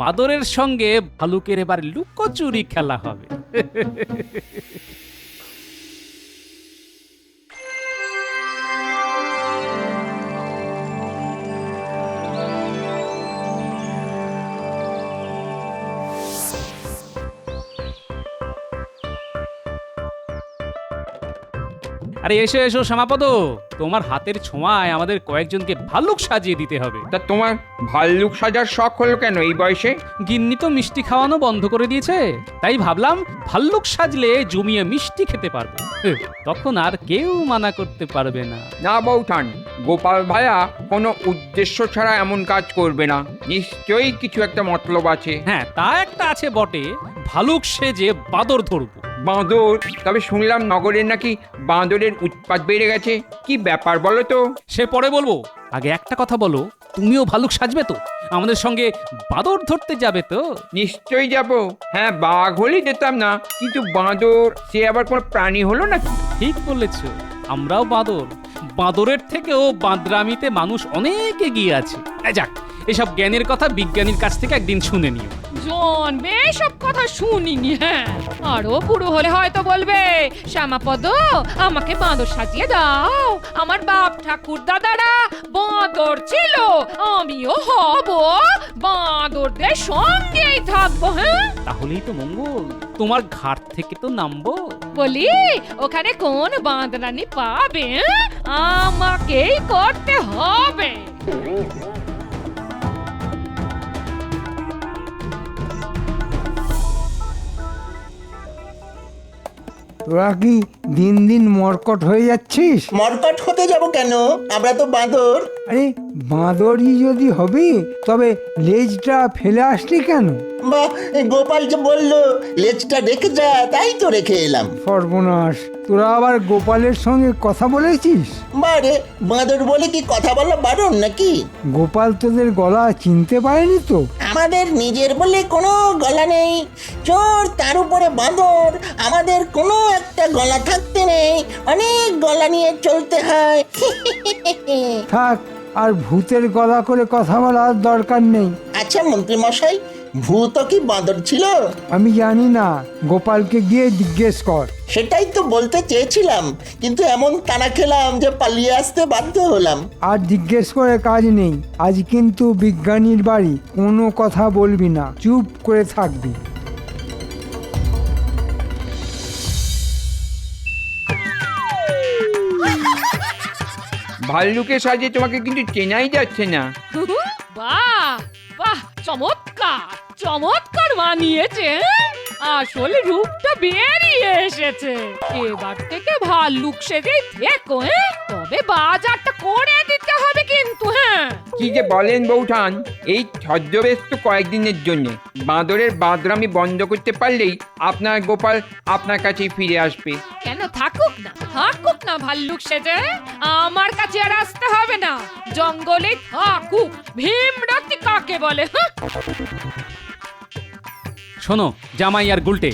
বাঁদরের সঙ্গে ভালুকের এবার লুকোচুরি খেলা হবে। আরে এসো এসো শ্যামাপদ, তোমার হাতের ছোঁয়ায় আমাদের কয়েকজনকে ভাল্লুক সাজিয়ে দিতে হবে।
তা তোমার ভাল্লুক সাজার শখ হলো কেন এই বয়সে?
গিন্নি তো মিষ্টি খাওয়ানো বন্ধ করে দিয়েছে, তাই ভাবলাম ভাল্লুক সাজলে জমিয়ে মিষ্টি খেতে পারবো, তখন আর কেউ মানা করতে পারবে না।
না বৌঠান, গোপাল ভায়া কোনো উদ্দেশ্য ছাড়া এমন কাজ করবে না, নিশ্চয়ই কিছু একটা মতলব আছে।
হ্যাঁ, তা একটা আছে বটে, ভালুক সেজে বাঁদর ধরবো।
বাঁদর? তবে শুনলাম নগরের নাকি বাঁদরের উৎপাত বেড়ে গেছে, কি ব্যাপার বলো তো?
সে পরে বলবো, আগে একটা কথা বলো, তুমিও ভালুক সাজবে তো? আমাদের সঙ্গে বাঁদর ধরতে যাবে তো?
নিশ্চয়ই যাব। হ্যাঁ, বাঘ হলেই যেতাম না, কিন্তু বাঁদর সে আবার কোনো প্রাণী হলো নাকি?
ঠিক বলেছ, আমরাও বাঁদর। বাঁদরের থেকেও বাঁদরামিতে মানুষ অনেক এগিয়ে আছে। যাক, এসব জ্ঞানের কথা বিজ্ঞানীর কাছ থেকে একদিন শুনে নিও।
জন্মে সব কথা শুনিনি। হ্যাঁ, আরো বুড়ো হলে হয়তো বলবে, শ্যামাপদ আমাকে বাঁদর সাজিয়ে দাও, আমার বাপ ঠাকুর দাদারা বাঁদর ছিল, আমিও হব, বাঁদরদের সঙ্গেই থাকবো। হ্যাঁ,
তাহলেই তো মঙ্গল, তোমার ঘাট থেকে তো নামবো।
বলি ওখানে কোন বাঁদরানি পাবে? আমাকেই করতে হবে।
তোরা কি দিন দিন মরকট হয়ে যাচ্ছিস?
মরকট হতে যাব কেন? আমরা তো বাঁদর।
আরে বাঁদরই যদি হবি তবে লেজটা ফেলে আসলি কেন?
বা গোপাল যে বললো লেজটা রেখে যা, তাই তো রেখে এলাম।
সর্বনাশ, তোরা আবার গোপালের সঙ্গে কথা বলেছিস?
বারে, বাঁদর বলে কি কথা বলা বারণ নাকি?
গোপাল তোদের গলা চিনতে পারেনি তো?
আমাদের নিজের বলে কোনো গলা নেই, চোর তার উপরে বাঁদর, আমাদের কোনো একটা গলা থাকতে নেই, অনেক গলা নিয়ে চলতে হয়।
থাক, আর ভূতের গলা করে কথা বলার দরকার নেই।
আচ্ছা মন্ত্রী মশাই, ভূত কি বাঁদর ছিল?
আমি জানি না, গোপালকে গিয়ে জিজ্ঞেস কর।
সেটাই তো বলতে চেয়েছিলাম, কিন্তু এমন তাড়া খেলাম যে পালিয়ে আসতে বাধ্য হলাম।
আর জিজ্ঞেস করে কাজ নেই, আজ কিন্তু বিজ্ঞানীর বাড়ি, কোনো কথা বলবি না, চুপ করে থাকবি।
ভাল্লুকের সাজে তোমাকে কিন্তু চেনাই যাচ্ছে না।
বাহ বাহ, চমৎকার চমৎকার বানিয়েছে। আসল রূপটা বেরিয়ে এসেছে। এবার থেকে ভাল্লুক সেজেই থেকো। তবে বাজারটা করে দিতে হবে কিন্তু।
কি যে বলেন বৌঠান, এই ছদ্মবেশ তো কয়েকদিনের জন্য। বাঁদরের বাঁদরামি বন্ধ করতে পারলেই আপনার গোপাল আপনার কাছেই ফিরে আসবে।
কেন থাকুক না ভাল্লুক সেজে, আমার কাছে আর আসতে হবে না। জঙ্গলে থাকুক, ভীমরাতি কাকে বলে।
শোনো জামাই আর গুলটে,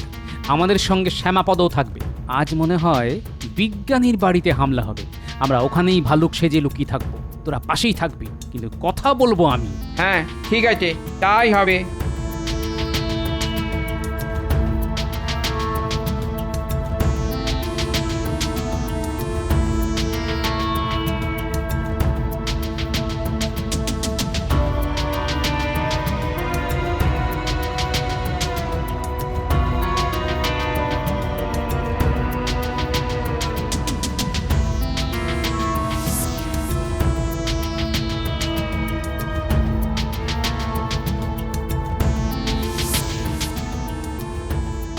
আমাদের সঙ্গে শ্যামাপদও থাকবে। আজ মনে হয় বিজ্ঞানীর বাড়িতে হামলা হবে। আমরা ওখানেই ভালুক সেজে লুকিয়ে থাকবো, তোরা পাশেই থাকবি, কিন্তু কথা বলবো আমি।
হ্যাঁ ঠিক আছে, তাই হবে।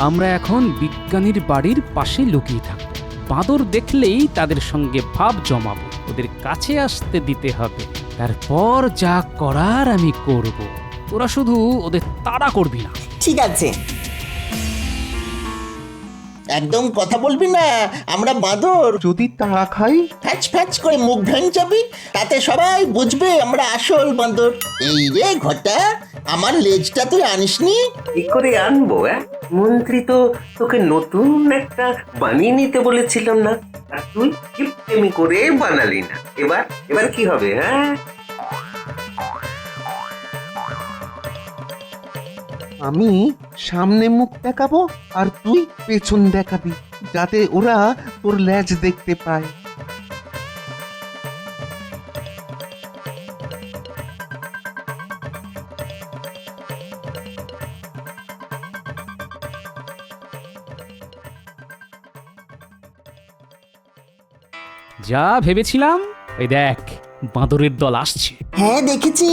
আমরা এখন বিজ্ঞানীর বাড়ির পাশে লুকিয়ে থাকবো। বাঁদর দেখলেই তাদের সঙ্গে ভাব জমাবো, ওদের কাছে আসতে দিতে হবে। তারপর যা করার আমি করব, তোরা শুধু ওদের তাড়া করবি না।
ঠিক আছে।
একদম কথা বলবি না, আমরা বাঁদর।
যদি তাড়া খাই?
ফ্যাচ ফ্যাচ করে মুখ ভেঙে যাবি, তাতে সবাই বুঝবে আমরা আসল বাঁদর। এই রে ঘটা, আমার লেজটা তুই আনিসনি?
কি করে আনবো? মন্ত্রী তো তোকে নতুন একটা বানিয়ে নিতে বলেছিলাম না, আর তুই কিপটেমি করে বানালি না। এবার কি হবে?
আমি সামনে মুখ দেখাবো আর তুই পেছন দেখাবি, যাতে ওরা তোর লেজ দেখতে পায়।
যা ভেবেছিলাম, এই দেখ বাঁদরের দল আসছে।
হ্যাঁ দেখেছি,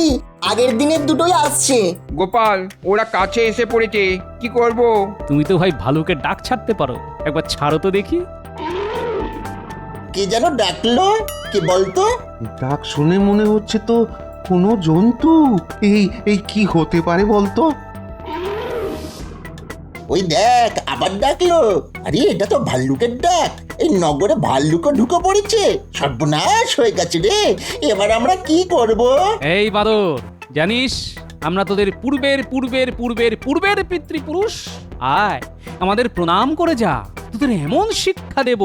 আগের দিনের দুটোই আসছে।
গোপাল, ওরা কাছে এসে পড়েছে, কি করব?
তুমি তো ভাই ভালুকের ডাক ছাড়তে পারো, একবার ছাড়ো তো দেখি।
কে যেন ডাকলো, কে বলতো?
ডাক শুনে মনে হচ্ছে তো কোনো জন্তু। এই কি হতে পারে বলতো?
ওই দেখ আবার ডাকলো। আরে এটা তো ভাল্লুকের ডাক। এই নগরে ভাল্লুকও ঢুকে পড়েছে, সর্বনাশ হয়ে গেছে রে। এবার আমরা কি করব?
এই বাঁদর, জানিস আমরা তোদের পূর্বের পূর্বের পূর্বের পূর্বের পিতৃপুরুষ। আয় আমাদের প্রণাম করে যা, তোদের এমন শিক্ষা দেব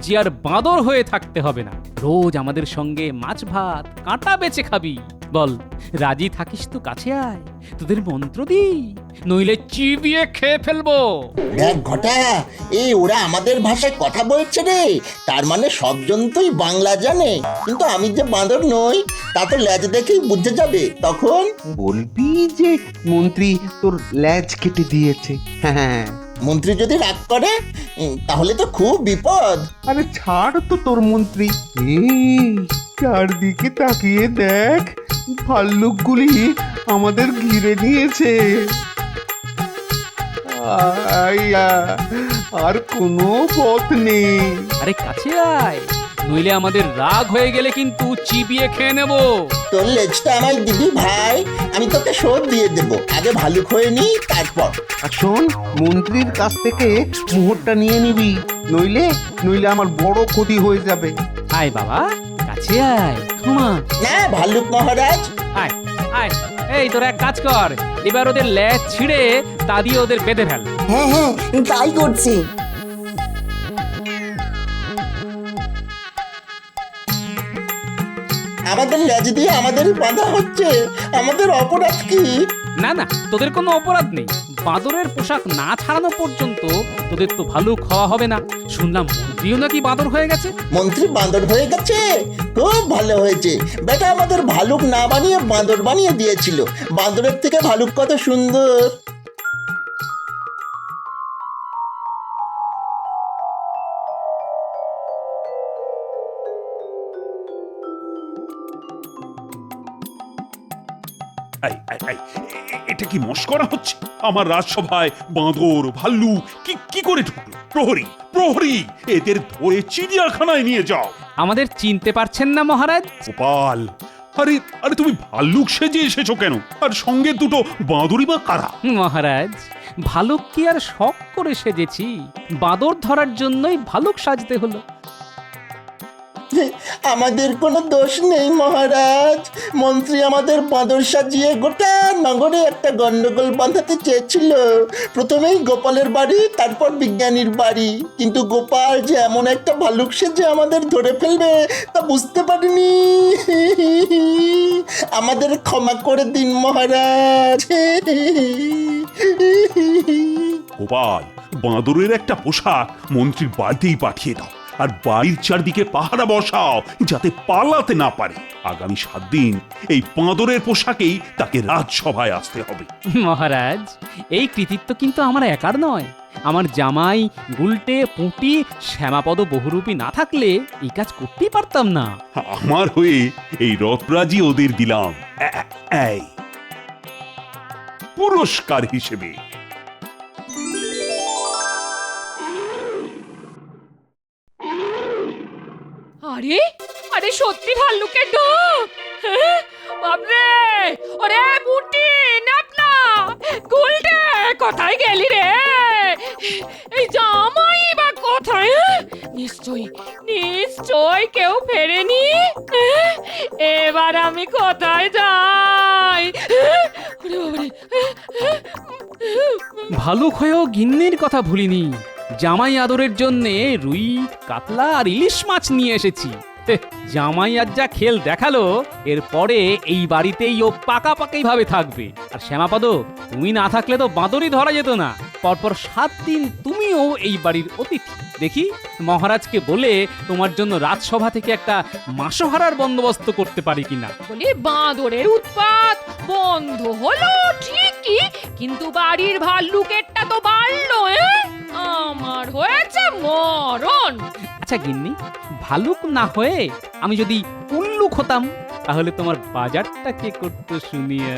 যে আর বাঁদর হয়ে থাকতে হবে না। রোজ আমাদের সঙ্গে মাছ ভাত কাঁটা বেচে খাবি। বল রাজি থাকিস তো কাছে আয়, তোদের মন্ত্র দিই, নইলে চিবিয়ে খেয়ে ফেলবো।
দেখ ঘটা, এই ওরা আমাদের ভাষায় কথা বলছে রে। তার মানে সব জন্তুই বাংলা জানে, কিন্তু আমি যে বাঁদর নই তা তো লেজ দেখেই বুঝে যাবে। তখন
বলবি যে মন্ত্রী তোর লেজ কেটে দিয়েছে। হ্যাঁ,
মন্ত্রী যদি রাগ করে তাহলে তো খুব বিপদ।
আরে ছাড় তো তোর মন্ত্রী। এই চারদিকে তাকিয়ে দেখ, ভাল্লুকগুলি আমাদের ঘিরে নিয়েছে। আর কোনো পথ নেই।
আরে কাছে আয়, নইলে আমাদের রাগ হয়ে গেলে কিন্তু চিবিয়ে খেয়ে নেব।
তোর লেজটা আমায় দিবি ভাই, আমি তোকে শোধ দিয়ে দেবো। আগে ভালুক হয়ে নি, তারপর।
আর শোন, মন্ত্রীর কাছ থেকে মোহরটা নিয়ে নিবি, নইলে নইলে আমার বড় ক্ষতি হয়ে যাবে।
আয় বাবা, কাছে আয়, ক্ষমা
না ভালুক মহারাজ।
আয় আয়। এই তোরা এক কাজ কর, এবার ওদের লেজ ছিঁড়ে তা দিয়ে ওদের বেঁধে ফেল।
হ্যাঁ হ্যাঁ, তাই করছি।
আমাদের লেজ দিয়ে আমাদেরই বাঁধা হচ্ছে, আমাদের অপরাধ কি?
না না, তোদের কোনো অপরাধ নেই। বাঁদরের পোশাক না ছাড়ানো পর্যন্ত তোদের তো ভালো খাওয়া হবে না। শুনলাম মন্ত্রীও নাকি বাঁদর হয়ে গেছে।
মন্ত্রী বাঁদর হয়ে গেছে? খুব ভালো হয়েছে। বেটা আমাদের ভালুক না বানিয়ে বাঁদর বানিয়ে দিয়েছিল। বাঁদরের থেকে ভালুক কত সুন্দর।
এটা কি মস্করা হচ্ছে? আমার রাজসভায় বাঁদর ভাল্লু কি করে ঢুকলো? প্রহরী প্রহরী, এদের ধরে চিড়িয়াখানায় নিয়ে যাও।
আমাদের চিনতে পারছেন না মহারাজ?
গোপাল, আরে আরে তুমি ভাল্লুক সেজে এসেছো কেন? আর সঙ্গে দুটো বাঁদরই বা কারা?
মহারাজ, ভালুক কি আর শখ করে সেজেছি? বাঁদর ধরার জন্যই ভালুক সাজতে হলো।
আমাদের কোনো দোষ নেই মহারাজ। মন্ত্রী আমাদের বাঁদর সাজিয়ে গোটা নগরে একটা গন্ডগোল বাঁধাতে চেয়েছিল। প্রথমেই গোপালের বাড়ি, তারপর বিজ্ঞানীর বাড়ি। কিন্তু গোপাল যে এমন একটা ভালুক সেজে আমাদের ধরে ফেলবে তা বুঝতে পারিনি। আমাদের ক্ষমা করে দিন মহারাজ।
গোপাল, বাঁদরের একটা পোশাক মন্ত্রীর বাড়িতেই পাঠিয়ে দাও, আর বাড়ির চারদিকে পাহারা বসাও যাতে পালাতে না পারে। আগামী 7 দিন এই বাঁদরের পোশাকেই তাকে রাজসভায় আসতে হবে।
মহারাজ, এই কৃতিত্ব কিন্তু আমার একার নয়। আমার জামাই, গুলটে, পুঁটি, শ্যামাপদ বহুরূপী না থাকলে এই কাজ করতেই পারতাম না।
আমার হয়ে এই রথরাজি ওদের দিলাম এই পুরস্কার হিসেবে।
আরে আরে সত্যি ভাল্লুকের ঢোক! হ্যাঁ? বাপরে! ওরে বুটি, নাপলা, গুলটে, কোথায় গেলি রে? এই জামাই বা কোথায়? নিশ্চয় কেউ ফেরেনি। এবার আমি কোথায় যাই? ওরে বাবারে!
ভালুক হয়েও গিন্নির কথা ভুলিনি। জামাই আদরের জন্যে রুই, কাতলা আর ইলিশ মাছ নিয়ে এসেছি। জামাই আজ যা খেল দেখালো, এরপরে এই বাড়িতেই ও পাকাপাকি ভাবে থাকবে। আর শ্যামাপদ, তুমি না থাকলে তো বাঁদরই ধরা যেত না। পরপর 7 দিন তুমিও এই বাড়ির অতিথি। দেখি মহারাজকে বলে তোমার জন্য রাজসভা থেকে একটা মাসোহারার বন্দোবস্ত করতে পারি কিনা।
বলি বাঁদরের উৎপাত বন্ধ হলো ঠিকই, কিন্তু বাড়ির ভাল্লুকেরটা তো বাড়লো। আমার হয়েছে মরণ।
আচ্ছা গিন্নি, ভালুক না হয়ে আমি যদি উল্লুক হতাম, তাহলে তোমার বাজারটা কে করতো শুনিয়া?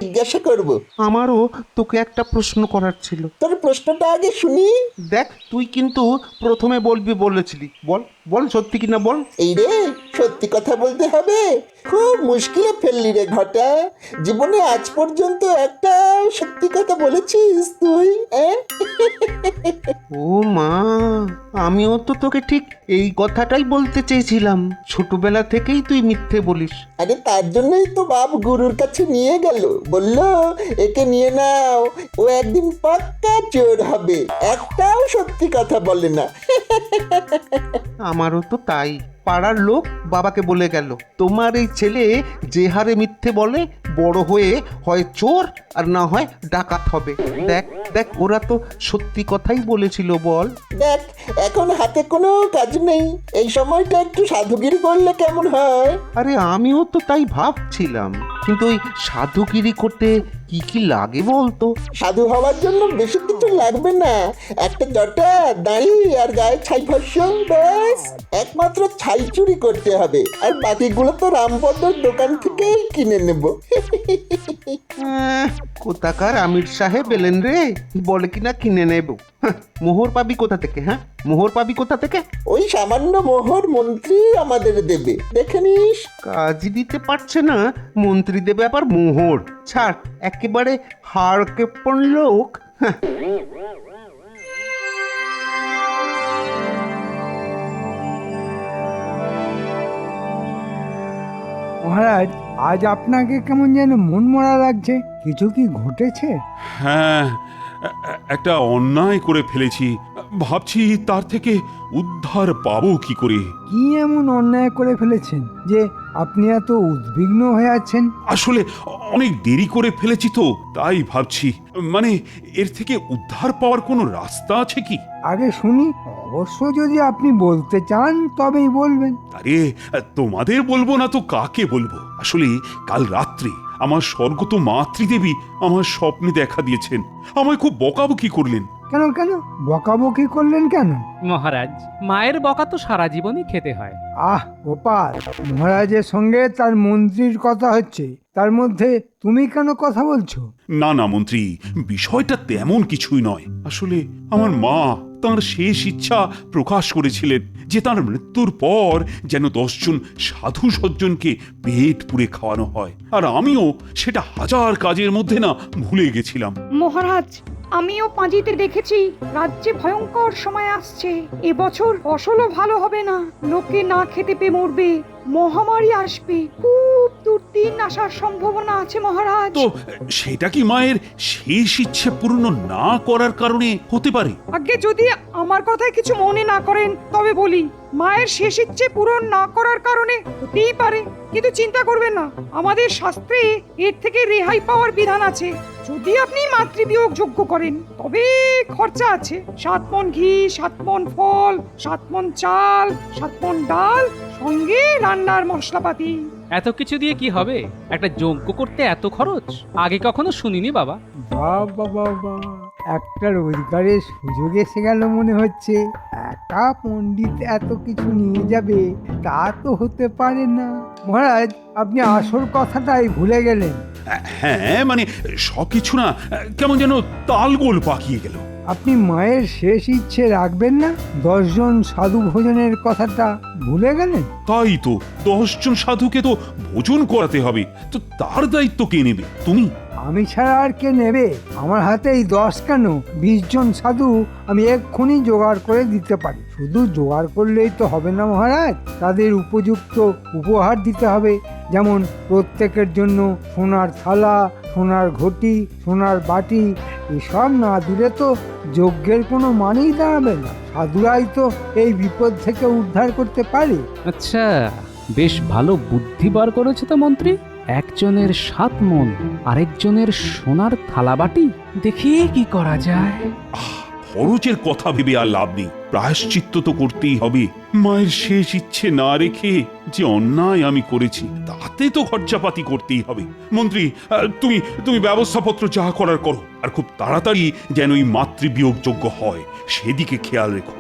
জিজ্ঞাসা করবো।
আমারও তোকে একটা প্রশ্ন করার ছিল।
তোর প্রশ্নটা আগে শুনি।
দেখ, তুই কিন্তু প্রথমে বলবি বলেছিলি। বল বল, সত্যি কিনা বল।
এই রে, সত্যি কথা বলতে হবে? খুব মুশকিলে ফেললি রে ঘটা। জীবনে আজ পর্যন্ত একটা সত্যি কথা বলেছিস তুই?
ও মা, আমিও তো তোকে ঠিক এই কথাটাই বলতে চেয়েছিলাম। ছোটবেলা থেকেই তুই মিথ্যে বলিস।
আরে তার জন্যই তো বাপ গুরুর কাছে নিয়ে গেল, বলল একে নিয়ে নাও, ও একদিন পাক্কা চোর হবে, একটাও সত্যি কথা বলে না।
আমারও তো তাই। পাড়ার লোক বাবাকে বলে গেল, তোমার এই ছেলে যে হারে মিথ্যে বলে, বড় হয়ে হয় চোর আর না হয় ডাকাত হবে। দেখ দেখ, ওরা তো সত্যি কথাই বলেছিল। বল।
দেখ, এখন হাতে কোনো কাজ নেই, এই সময়টা একটু সাধুগিরি করলে কেমন হয়?
আরে আমিও তো তাই ভাবছিলাম, কিন্তু ওই সাধুগিরি করতে কি কি লাগে বলতো?
সাধু হওয়ার জন্য বেশি কিছু লাগবে না। একটা জটা, দাড়ি আর গায়ে ছাই ভস্য, ব্যাস। একমাত্র ছাই চুরি করতে হবে, আর বাকিগুলো তো রামপদর দোকান থেকেই কিনে নেব।
কোথাকার আমির সাহেব এলেন রে, বলে কিনা কিনে নেব। হাহ, মোহর পাবি কোথা থেকে? হ্যাঁ, মোহর পাবি কোথা থেকে?
ওই সামান্য মোহর মন্ত্রী আমাদের দেবে, দেখে নিস।
কাজ দিতে পারছে না, মন্ত্রী দেবে আবার মোহর? ছাড়, একেবারে হাড় কেপন লোক। হ্যাঁ।
মহারাজ, আজ আপনাকে কেমন যেন মন মরা লাগছে, কিছু কি ঘটেছে?
হ্যাঁ, একটা অন্যায় করে ফেলেছি। ভাবছি তার থেকে উদ্ধার পাবো কি করে।
কি এমন অন্যায় করে ফেলেছেন যে আপনি এত উদ্বিগ্ন হয়ে আছেন?
আসলে অনেক দেরি করে ফেলেছি তো, তাই ভাবছি। মানে এর থেকে উদ্ধার পাওয়ার কোনো রাস্তা আছে কি?
আগে শুনি, অবশ্য যদি আপনি বলতে চান তবেই বলবেন।
আরে তোমাদের বলবো না তো কাকে বলবো? আসলে কাল রাত্রে আমার স্বর্গত মাতৃদেবী আমার স্বপ্নে দেখা দিয়েছেন। আমায় খুব বকাবকি করলেন।
কেন কেন বকাবকি করলেন কেন?
মহারাজ, মায়ের বকা তো সারা জীবনই খেতে হয়।
আহ গোপাল, মহারাজের সঙ্গে তার মন্ত্রীর কথা হচ্ছে, তার মধ্যে তুমি কেন কথা বলছো?
না না মন্ত্রী, বিষয়টা তেমন কিছুই নয়। আসলে আমার মা তাঁর শেষ ইচ্ছা প্রকাশ করেছিলেন যে তার মৃত্যুর পর যেন 10 জন সাধু সজ্জনকে পেট পুড়ে খাওয়ানো হয়, আর আমিও সেটা হাজার কাজের মধ্যে না ভুলে গেছিলাম।
মহারাজ, আমিও পাঁজিতে দেখেছি রাজ্যে ভয়ঙ্কর সময় আসছে। এবছর ফসলও ভালো হবে না, লোকে না খেতে পেয়ে মরবে, মহামারী আসবে, খুব দুর্দিন আসার সম্ভাবনা আছে মহারাজ।
তো সেটা কি মায়ের শেষ ইচ্ছে পূর্ণ না করার কারণে হতে পারে?
আগে যদি আমার কথায় কিছু মনে না করেন তবে বলি, মায়ের শেষ ইচ্ছে পূরণ না করার কারণে হতেই পারে, কিন্তু চিন্তা করবেন না, আমাদের শাস্ত্রে এর থেকে রেহাই পাওয়ার বিধান আছে। যদি আপনি মাতৃবিয়োগ যোগ্য করেন তবে খরচা আছে, 7 মণ ঘি, 7 মণ ফল, 7 মণ চাল, 7 মণ ডাল, সঙ্গে রান্নার মশলাপাতি।
এত কিছু দিয়ে কি হবে? একটা যজ্ঞ করতে এত খরচ আগে কখনো শুনিনি বাবা।
বাবা বাবা, একটা রোজগারের সুযোগ এসে গেল মনে হচ্ছে। একা পণ্ডিত এত কিছু নিয়ে যাবে তা তো হতে পারে না। মহারাজ, আপনি আসল কথাটাই ভুলে গেলেন।
হ্যাঁ, মানে সবকিছু না কেমন যেন তালগোল পাকিয়ে গেল।
আপনি মায়ের শেষ ইচ্ছে রাখবেন না? 10 জন সাধু ভোজনের কথাটা ভুলে গেলেন?
তাই তো, 10 জন সাধুকে তো ভোজন করাতে হবে, তো তার দায়িত্ব কে নেবে? তুমি?
আমি ছাড়া আর কে নেবে? আমার হাতেই 10 কেন 20 জন সাধু আমি এক্ষুনি জোগাড় করে দিতে পারি। শুধু জোগাড় করলেই তো হবে না মহারাজ, তাদের উপযুক্ত উপহার দিতে হবে। যেমন প্রত্যেকের জন্য সোনার থালা, সোনার ঘটি, সোনার বাটি, এসব না দিলে তো যজ্ঞের কোনো মানেই দাঁড়াবে না। সাধুরাই তো এই বিপদ থেকে উদ্ধার করতে পারে।
আচ্ছা, বেশ ভালো বুদ্ধি বার করেছে তো মন্ত্রী। একজনের 7 মণ, আরেকজনের সোনার থালাবাটি। দেখি কি করা যায়।
খরচের কথা ভেবে আর লাভ নেই, প্রায়শ্চিত্ত তো করতেই হবে। মায়ের শেষ ইচ্ছে না রেখে যে অন্যায় আমি করেছি তাতে তো খরচাপাতি করতেই হবে। মন্ত্রী, তুমি ব্যবস্থাপত্র যা করার করো, আর খুব তাড়াতাড়ি যেন এই মাতৃবিয়োগ যোগ্য হয় সেদিকে খেয়াল রেখো।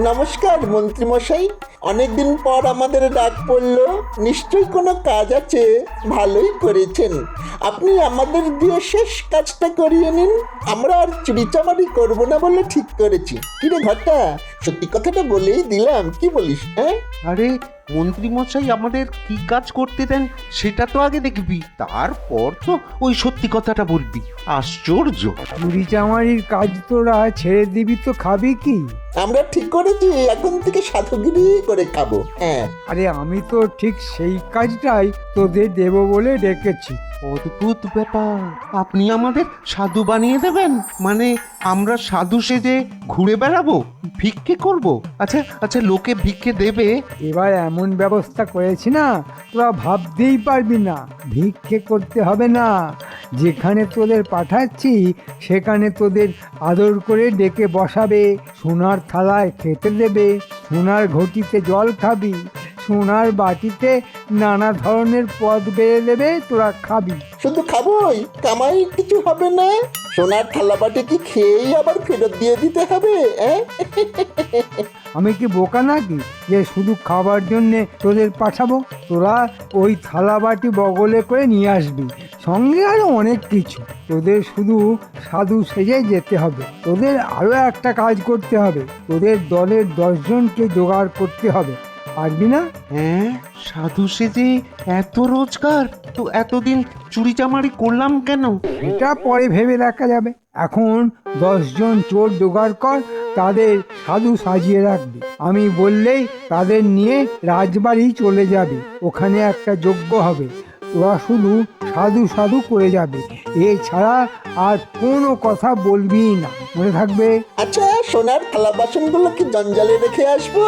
নমস্কার মন্ত্রী মশাই, অনেকদিন পর আমাদের ডাক পড়লো, নিশ্চয়ই কোনো কাজ আছে। ভালোই করেছেন, আপনি আমাদের দিয়ে শেষ কাজটা করিয়ে নিন। আমরা আর চুরিচামারি করবো না বলে ঠিক করেছি। কিরে ঘটা, সত্যি কথাটা বলেই দিলাম, কি বলিস? হ্যাঁ,
আরে মন্ত্রী মশাই আমাদের কি কাজ করতে দেন সেটা তো আগে দেখবি, তারপর তো ওই সত্যি কথাটা বলবি। আশ্চর্য!
চুরি চামারির কাজ তোরা ছেড়ে দিবি তো খাবি কি?
আমরা ঠিক করেছি এখন থেকে সাধুগিরি করে খাবো। হ্যাঁ,
আরে আমি তো ঠিক সেই কাজটাই তোদের দেব বলে ডেকেছি।
অদ্ভুত ব্যাপার, আপনি আমাদের সাধু বানিয়ে দেবেন? মানে আমরা সাধু সেজে ঘুরে বেড়াবো, ভিক্ষে করব? আচ্ছা আচ্ছা, লোকে ভিক্ষে দেবে?
এবার এমন ব্যবস্থা করেছি না, তোরা ভাবতেই পারবি না। ভিক্ষে করতে হবে না, যেখানে তোদের পাঠাচ্ছি সেখানে তোদের আদর করে ডেকে বসাবে, সোনার থালায় খেতে দেবে, সোনার ঘটিতে জল খাবি, সোনার বাটিতে নানা ধরনের পদ বেড়ে দেবে, তোরা খাবি।
শুধু খাবোই, কামাই কিছু হবে না? সোনার থালাবাটি কি খেয়েই আবার ফেরত দিয়ে দিতে হবে?
আমি কি বোকা নাকি যে শুধু খাবার জন্যে তোদের পাঠাবো? তোরা ওই থালা বাটি বগলে করে নিয়ে আসবি, সঙ্গে আরো অনেক কিছু। তোদের শুধু সাধু সেজে যেতে হবে। তোদের আরো একটা কাজ করতে হবে, তোদের দলের 10 জনকে জোগাড় করতে হবে। পারবি না?
হ্যাঁ, সাধু সেজে এত রোজগার তো এতদিন চুরি চামারি করলাম কেন?
এটা পরে ভেবে দেখা যাবে। এখন 10 জন চোর জোগাড় কর, তাদের সাধু সাজিয়ে রাখবি। আমি বললেই তাদের নিয়ে রাজবাড়ি চলে যাবে, ওখানে একটা যজ্ঞ হবে। তোরা শুধু সাধু সাধু করে যাবে, এছাড়া আর কোনো কথা বলবি না, মনে থাকবে?
আচ্ছা, সোনার থালা বাসনগুলো কি জঞ্জালে রেখে আসবো?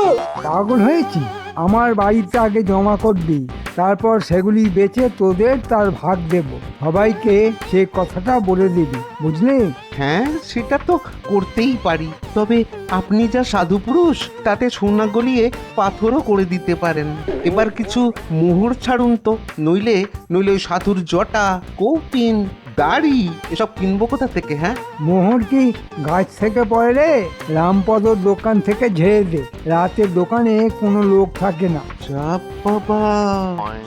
পাগল হয়েছি? আমার বাড়িতে আগে জমা করবি, তারপর সেগুলি বেচে তোদের তার ভাগ দেব। সবাইকে সে কথাটা বলে দিবি, বুঝলি?
হ্যাঁ, সেটা তো করতেই পারি, তবে আপনি যা সাধু পুরুষ, তাতে সোনা গলিয়ে পাথরও করে দিতে পারেন। এবার কিছু মোহর ছাড়ুন তো, নইলে ওই সাধুর জটা, কৌপিন, দাড়ি এসব কিনবো কোথা থেকে? হ্যাঁ,
মোহর কি গাছ থেকে পড়ে রে? রামপদর দোকান থেকে ঝেড়ে দে, রাতে দোকানে কোনো লোক থাকে না।
যা বাবা,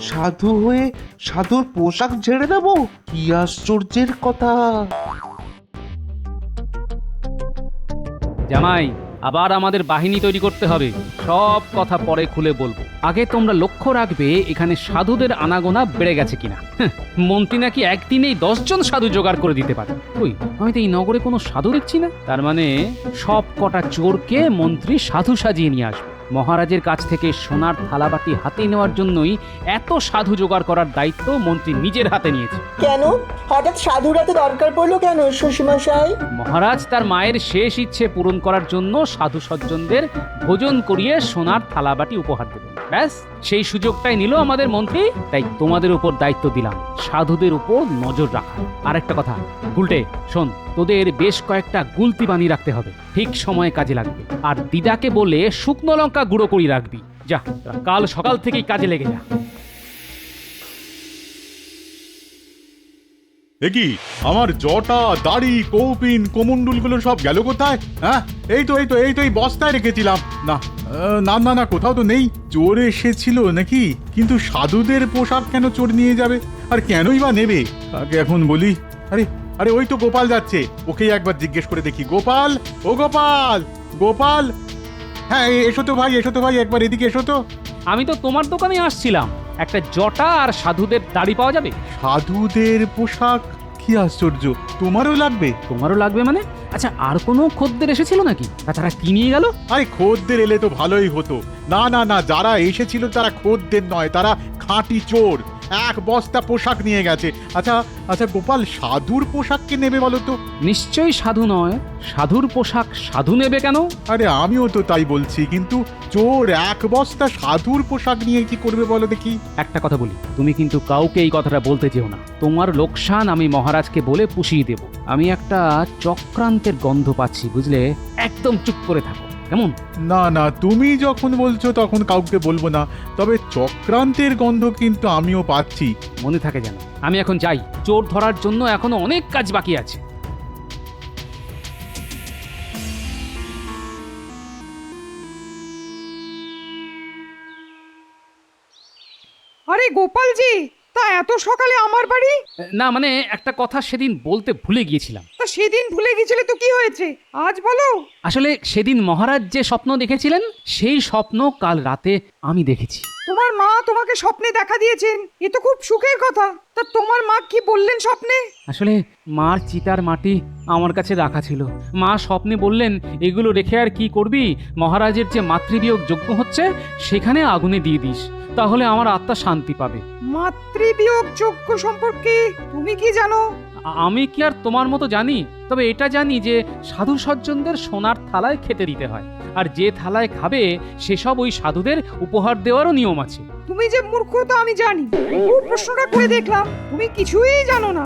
সাধু হয়ে সাধুর পোশাক ঝেড়ে দেবো? কি আশ্চর্যের কথা!
জামাই, আবার আমাদের বাহিনী তৈরি করতে হবে। সব কথা পরে খুলে বলবো, আগে তোমরা লক্ষ্য রাখবে এখানে সাধুদের আনাগোনা বেড়ে গেছে কিনা। মন্ত্রী নাকি একদিনেই 10 জন সাধু জোগাড় করে দিতে পারে। ওই, আমি তো এই নগরে কোনো সাধু দেখছি না। তার মানে সব কটা চোরকে মন্ত্রী সাধু সাজিয়ে নিয়ে আসবে। মহারাজের কাছ থেকে সোনার থালাবাটি হাতে নেওয়ার জন্যই এত সাধু জোগাড় করার দায়িত্ব মন্ত্রী নিজের হাতে নিয়েছে।
কেন হঠাৎ সাধুরাতে দরকার পড়লো কেন শ্বশুরমশাই?
মহারাজ তার মায়ের শেষ ইচ্ছে পূরণ করার জন্য সাধু সজ্জনদের ভোজন করিয়ে সোনার থালাবাটি উপহার দেবেন। ব্যাস, সেই সুযোগটাই নিল আমাদের মন্ত্রী। তাই তোমাদের উপর দায়িত্ব দিলাম সাধুদের উপর নজর রাখা। আর একটা কথা, গুলটে শোন, তোদের বেশ কয়েকটা গুলতি বানিয়ে রাখতে হবে, ঠিক সময়ে কাজে লাগবে। আর দিদাকে বলে শুকনো লঙ্কা গুঁড়ো করে রাখবি। যা, কাল সকাল থেকেই কাজে লেগে যা।
দেখি আমার জটা, দাড়ি, কৌপিন, কোমণ্ডুলগুলো সব গেল কোথায়? হ্যাঁ, এই তো এই বস্তায় রেখেছিলাম। না না না না, কোথাও তো নেই। চোর এসেছিল নাকি? কিন্তু সাধুদের পোশাক কেন চোর নিয়ে যাবে? আর কেনই বা নেবে? আগে এখন বলি। আরে ওই তো গোপাল যাচ্ছে, ওকেই একবার জিজ্ঞেস করে দেখি। গোপাল, ও গোপাল, গোপাল, হ্যাঁ এসো তো ভাই, একবার এদিকে এসো তো।
আমি তো তোমার দোকানে আসছিলাম, একটা জটা আর সাধুদের দাড়ি পাওয়া যাবে?
সাধুদের পোশাক? কি আশ্চর্য, তোমারও লাগবে?
তোমারও লাগবে মানে? আচ্ছা, আর কোনো খদ্দের এসেছিল নাকি? তারা কি নিয়ে গেল?
আরে খদ্দের এলে তো ভালোই হতো। না না না, যারা এসেছিল তারা খদ্দের নয়, তারা খাঁটি চোর। 1 বস্তা পোশাক নিয়ে গেছে। আচ্ছা গোপাল, সাধুর পোশাক কে নেবে বলো তো?
নিশ্চয়ই সাধু নয়। সাধুর পোশাক সাধু নেবে কেন?
আরে আমিও তো তাই বলছি, কিন্তু চোর 1 বস্তা সাধুর পোশাক নিয়ে কি করবে বলো দেখি?
একটা কথা বলি, তুমি কিন্তু কাউকে এই কথাটা বলতে যেও না। তোমার লোকসান আমি মহারাজকে বলে পুষিয়ে দেব। আমি একটা চক্রান্তের গন্ধ পাচ্ছি, বুঝলে? একদম চুপ করে থাকো, কেমন?
না না, তুমি যখন বলছো তখন কাউকে বলবো না, তবে চক্রান্তের গন্ধ কিন্তু আমিও পাচ্ছি।
মনে থাকে যেন। আমি এখন যাই, চোর ধরার জন্য এখনো অনেক কাজ বাকি আছে।
আরে গোপালজি, তা এত সকালে আমার বাড়ি?
না মানে একটা কথা সেদিন বলতে ভুলে গিয়েছিলাম।
তা সেদিন ভুলে গেছিলে তো কি হয়েছে, আজ বলো।
আসলে সেদিন মহারাজ যে স্বপ্ন দেখেছিলেন, সেই স্বপ্ন কাল রাতে আমি দেখেছি।
তোমার মা তোমাকে স্বপ্নে দেখা দিয়েছেন, এ তো খুব সুখের কথা। তা তোমার মা কি বললেন স্বপ্নে?
আসলে মার চিতার মাটি আমার কাছে রাখা ছিল। মা স্বপ্নে বললেন, এগুলো রেখে আর কি করবি? মহারাজের যে মাতৃবিয়োগ যজ্ঞ হচ্ছে সেখানে আগুনে দিয়ে দিস, তাহলে আমার আত্মা শান্তি পাবে।
মাতৃবিয়োগ যজ্ঞ সম্পর্কে তুমি কি জানো?
আমি কি আর তোমার মতো জানি? তবে এটা জানি যে সাধু সজ্জনদের সোনার থালায় খেতে দিতে হয়, আর যে থালায় খাবে সেসব ওই সাধুদের উপহার দেওয়ারও নিয়ম আছে।
তুমি যে মূর্খ তা আমি জানি, পুরো প্রশ্নটা করে দেখলাম তুমি কিছুই জানো না।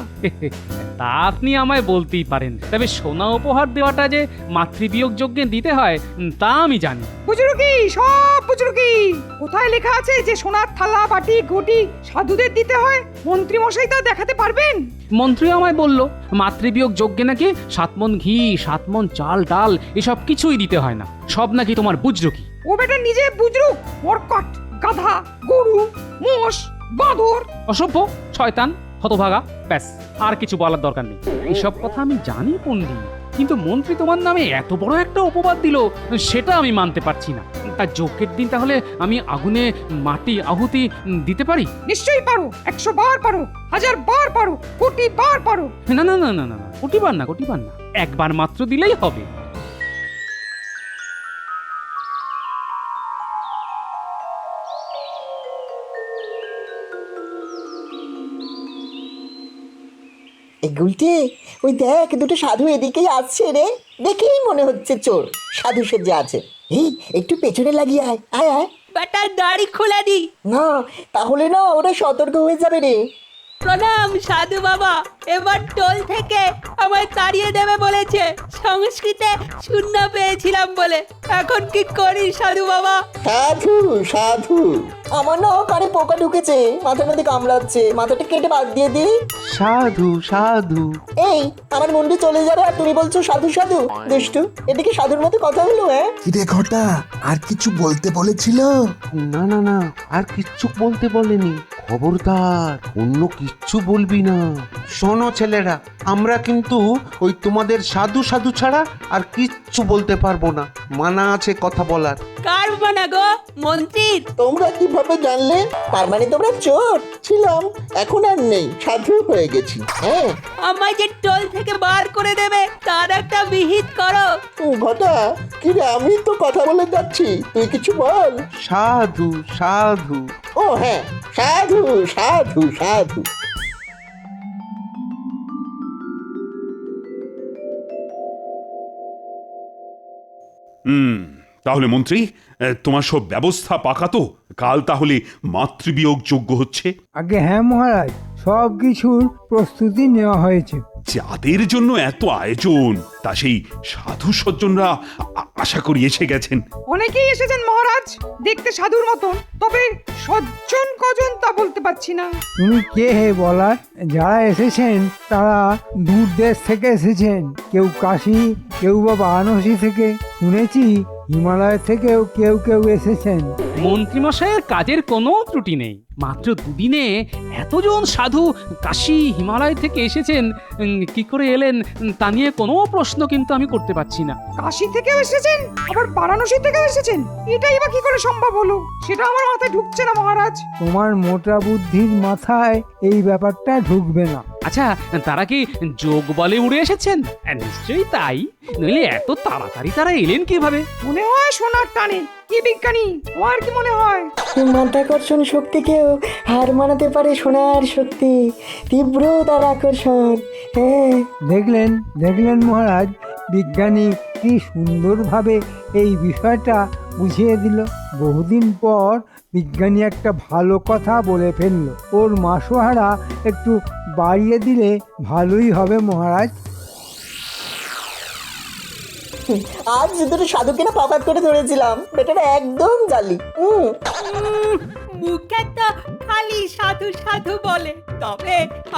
তা আপনি আমায় বলতেই পারেন, তবে সোনা উপহার দেওয়াটা যে মাতৃবিয়োগ যজ্ঞে দিতে হয় তা আমি জানি।
বুজরুকি, সব বুজরুকি। কোথায় লেখা আছে যে সোনার থালা বাটি ঘটি সাধুদের দিতে হয়? মন্ত্রী মশাই তা দেখাতে পারবেন?
মন্ত্রী আমায় বলল মাতৃবিয়োগ যজ্ঞে নাকি 7 মণ ঘি, 7 মণ চাল ডাল এসব কিছুই দিতে হয় না, সব নাকি তোমার বুজরুকি।
ও বেটা নিজে বুজরুক, মরকট, গাধা, গরু, মোষ, বাঁদর।
অসভ্য, শয়তান, হতভাগা, ব্যাস আর কিছু বলার দরকার নেই। এসব কথা আমি জানি পণ্ডিত, কিন্তু মন্ত্রী তোমার নামে এত বড় একটা অপবাদ দিল সেটা আমি মানতে পারছি না। আর যজ্ঞের দিন তাহলে আমি আগুনে মাটি আহুতি দিতে পারি?
নিশ্চয়ই পারো, 100 বার পারো, 1000 বার পারো, কোটি বার পারো।
না না না না না, কোটিবার না, কোটিবার না, একবার মাত্র দিলেই হবে।
এই গুলটে, ওই দেখ দুটো সাধু এদিকেই আসছে রে, দেখেই মনে হচ্ছে চোর সাধু সেজে আছে। এই একটু পেছনে লাগিয়ে আয়, আয় আয়।
বেটার দাড়ি খুলে দি।
না, তাহলে না ওরা সতর্ক হয়ে যাবে রে।
প্রণাম সাধু বাবা, এবার টোল থেকে আমায় তাড়িয়ে দেবে বলেছে, সংস্কৃতে শূন্য পেয়েছিলাম বলে। এখন কি করি সাধু বাবা?
সাধু সাধু, আমার না কানে পোকা ঢুকেছে, মাথার মধ্যে কামড়াচ্ছে, মাথাটা কেটে বাদ দিয়ে দিই।
সাধু সাধু।
এই আমার মন্দির চলে যাবে আর তুমি বলছো সাধু সাধু? দুষ্টু, এটা কি সাধুর মতো কথা হলো? হ্যাঁ
কিরে ঘটা, আর কিছু বলতে বলেছিল?
না না না, আর কিচ্ছু বলতে বলেনি। খবরদার অন্য কিচ্ছু বলবি না। শোনো ছেলেরা, আমরা কিন্তু ওই তোমাদের সাধু সাধু ছাড়া আর কিচ্ছু বলতে পারবো না, মানা আছে কথা বলার।
কার বানা গো? মন্ত্রীর।
তোমরা কিভাবে জানলে? তার মানে তোমরা চোর ছিলাম, এখন আর নেই, সাধু হয়ে গেছি। হ্যাঁ,
আমায় যে টোল থেকে বার করে দেবে তার একটা বিহিত করো।
ঘটা, কিরে আমি তো কথা বলে যাচ্ছি, তুই কিছু বল।
সাধু সাধু।
ও হ্যাঁ, সাধু সাধু সাধু।
তাহলে মন্ত্রী, তোমার সব ব্যবস্থা পাকা তো? কাল তাহলে মাতৃবিয়োগ যজ্ঞ হচ্ছে?
আগে হ্যাঁ মহারাজ, সব কিছুর প্রস্তুতি নেওয়া হয়েছে।
যাদের জন্য এত আয়োজন, তা সেই সাধু সজ্জনরা আশা করি এসে গেছেন।
অনেকেই এসেছেন মহারাজ, দেখতে সাধুর মতন, তবে সজ্জন কজন তা বলতে পারছি না।
তুমি কে হে বলার? যারা এসেছেন তারা দূর দেশ থেকে এসেছেন, কেউ কাশী, কেউ বা বারাণসী থেকে, শুনেছি হিমালয় থেকেও কেউ কেউ এসেছেন।
মন্ত্রীমশাইয়ের কাজের কোনো ত্রুটি নেই। মাত্র দুদিনে এতজন সাধু কাশী হিমালয় থেকে এসেছেন, কি করে এলেন তা নিয়ে কোনো প্রশ্ন কিন্তু আমি করতে পারছি না।
কাশী থেকেও এসেছেন, আবার বারাণসী থেকেও এসেছেন, এটাই বা কি করে সম্ভব হলো সেটা আমার মাথায় ঢুকছে না মহারাজ।
তোমার মোটা বুদ্ধির মাথায় এই ব্যাপারটা ঢুকবে না।
আচ্ছা, তারা কি যোগ বলে উড়ে এসেছেন? নিশ্চয়ই তাই, নইলে এত তাড়াতাড়ি তারা এলেন কিভাবে?
মনে হয় সোনার টানে। কি বিজ্ঞানী, তোমার কি মনে হয়?
মাধ্যাকর্ষণ শক্তিকেও হার মানাতে পারে সোনার শক্তি, তীব্র তার আকর্ষণ। হ্যাঁ,
দেখলেন দেখলেন মহারাজ, বিজ্ঞানী কি সুন্দরভাবে এই বিষয়টা বুঝিয়ে দিল। বহুদিন পর বিজ্ঞানী একটা ভালো কথা বলে ফেললো। ওর মাসোহারা একটু বাড়িয়ে দিলে ভালোই হবে মহারাজ।
আজ দুটো সাধুকে না পাপাত করে ধরেছিলাম, বেটারা একদম জালি।
মুখে তো খালি সাধু সাধু বলে, তবে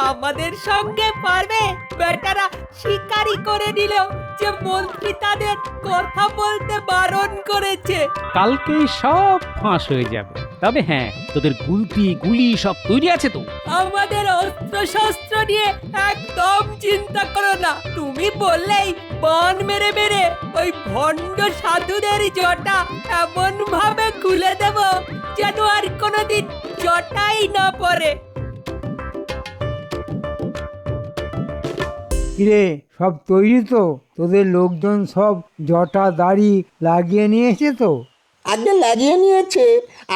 আমাদের সঙ্গে পারবে? বেটারা শিকারি করে নিল যে মন্ত্রী তাদের কথা বলতে বারণ করেছে।
কালকেই সব ফাঁস হয়ে যাবে। তবে হ্যাঁ, তোদের গুলতি গুলি সব তৈরি আছে তো?
আমাদের অস্ত্র শস্ত্র নিয়ে একদম চিন্তা করো না। তুমি বললেই বান মেরে মেরে ওই ভণ্ড সাধুদের জটা এমন ভাবে খুলে দেব যেন আর কোনোদিন জটাই না পড়ে।
কিরে, সব তৈরি তো? তোদের লোকজন সব জটা দাড়ি লাগিয়ে নিয়েছে তো?
আগে লাগিয়ে নিয়েছে,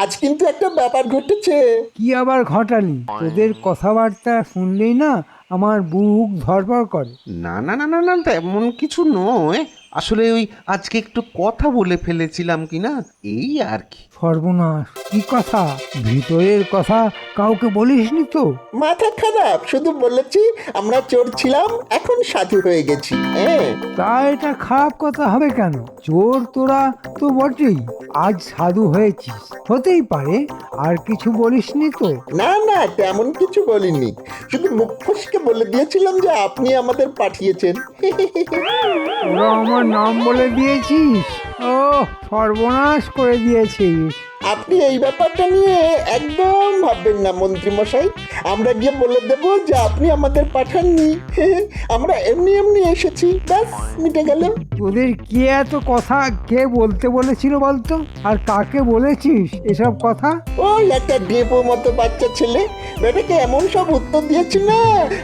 আজ কিন্তু একটা ব্যাপার ঘটেছে।
কি আবার ঘটালি? তোদের কথাবার্তা শুনলেই না আমার বুক ধড়ফড় করে।
না না না না না তেমন কিছু নয়, আসলে ওই আজকে একটু কথা বলে ফেলেছিলাম কি না, এই আর কি।
সর্বনাশ, কি কথা? ভিতরের কথা কাউকে বলিসনি তো?
মাথা খারাপ, শুধু বলেছি আমরা চোর ছিলাম, এখন সাধু হয়ে গেছি। হ্যাঁ,
তা এটা খারাপ কথা হবে কেন? চোর তোরা তো বটেই, আজ সাধু হয়েছিস, হতেই পারে। আর কিছু বলিসনি তো?
না না, তেমন কিছু বলিনি, শুধু মুখ ফসকে বলে দিয়েছিলাম যে আপনি আমাদের পাঠিয়েছেন।
তোরা আমার নাম বলে দিয়েছিস? ও, সর্বনাশ করে দিয়েছিস।
আপনি এই ব্যাপারটা নিয়ে একদম ভাববেন না মন্ত্রী মশাই, আমরা গিয়ে বলে দেব যে আপনি আমাদের পাঠাননি, আমরা এমনি এমনি এসেছি, ব্যাস মিটে গেল।
তোদের কি এত কথা কে বলতে বলেছিল বলতো? আর কাকে বলেছিস এসব কথা?
ওই একটা ডেপো মতো বাচ্চা ছেলে, বেটাকে এমন সব উত্তর দিয়েছি না,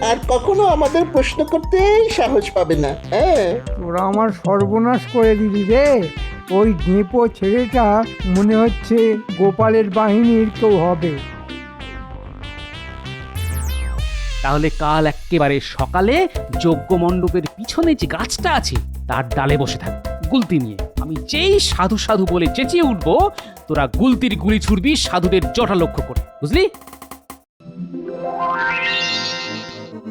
আর কখনো আমাদের প্রশ্ন করতেই সাহস পাবে না। হ্যাঁ,
তোরা আমার সর্বনাশ করে দিবি রে। ওই ডেপো ছেলেটা মনে হচ্ছে গোপালের বাহিনীর কেউ হবে।
তাহলে কাল একেবারে সকালে যজ্ঞ মণ্ডপের পিছনে যে গাছটা আছে তার ডালে বসে থাকবে গুলতি নিয়ে। আমি যেই সাধু সাধু বলে চেঁচিয়ে উঠবো, তোরা গুলতির গুলি ছুড়বি সাধুদের জটা লক্ষ্য করে, বুঝলি?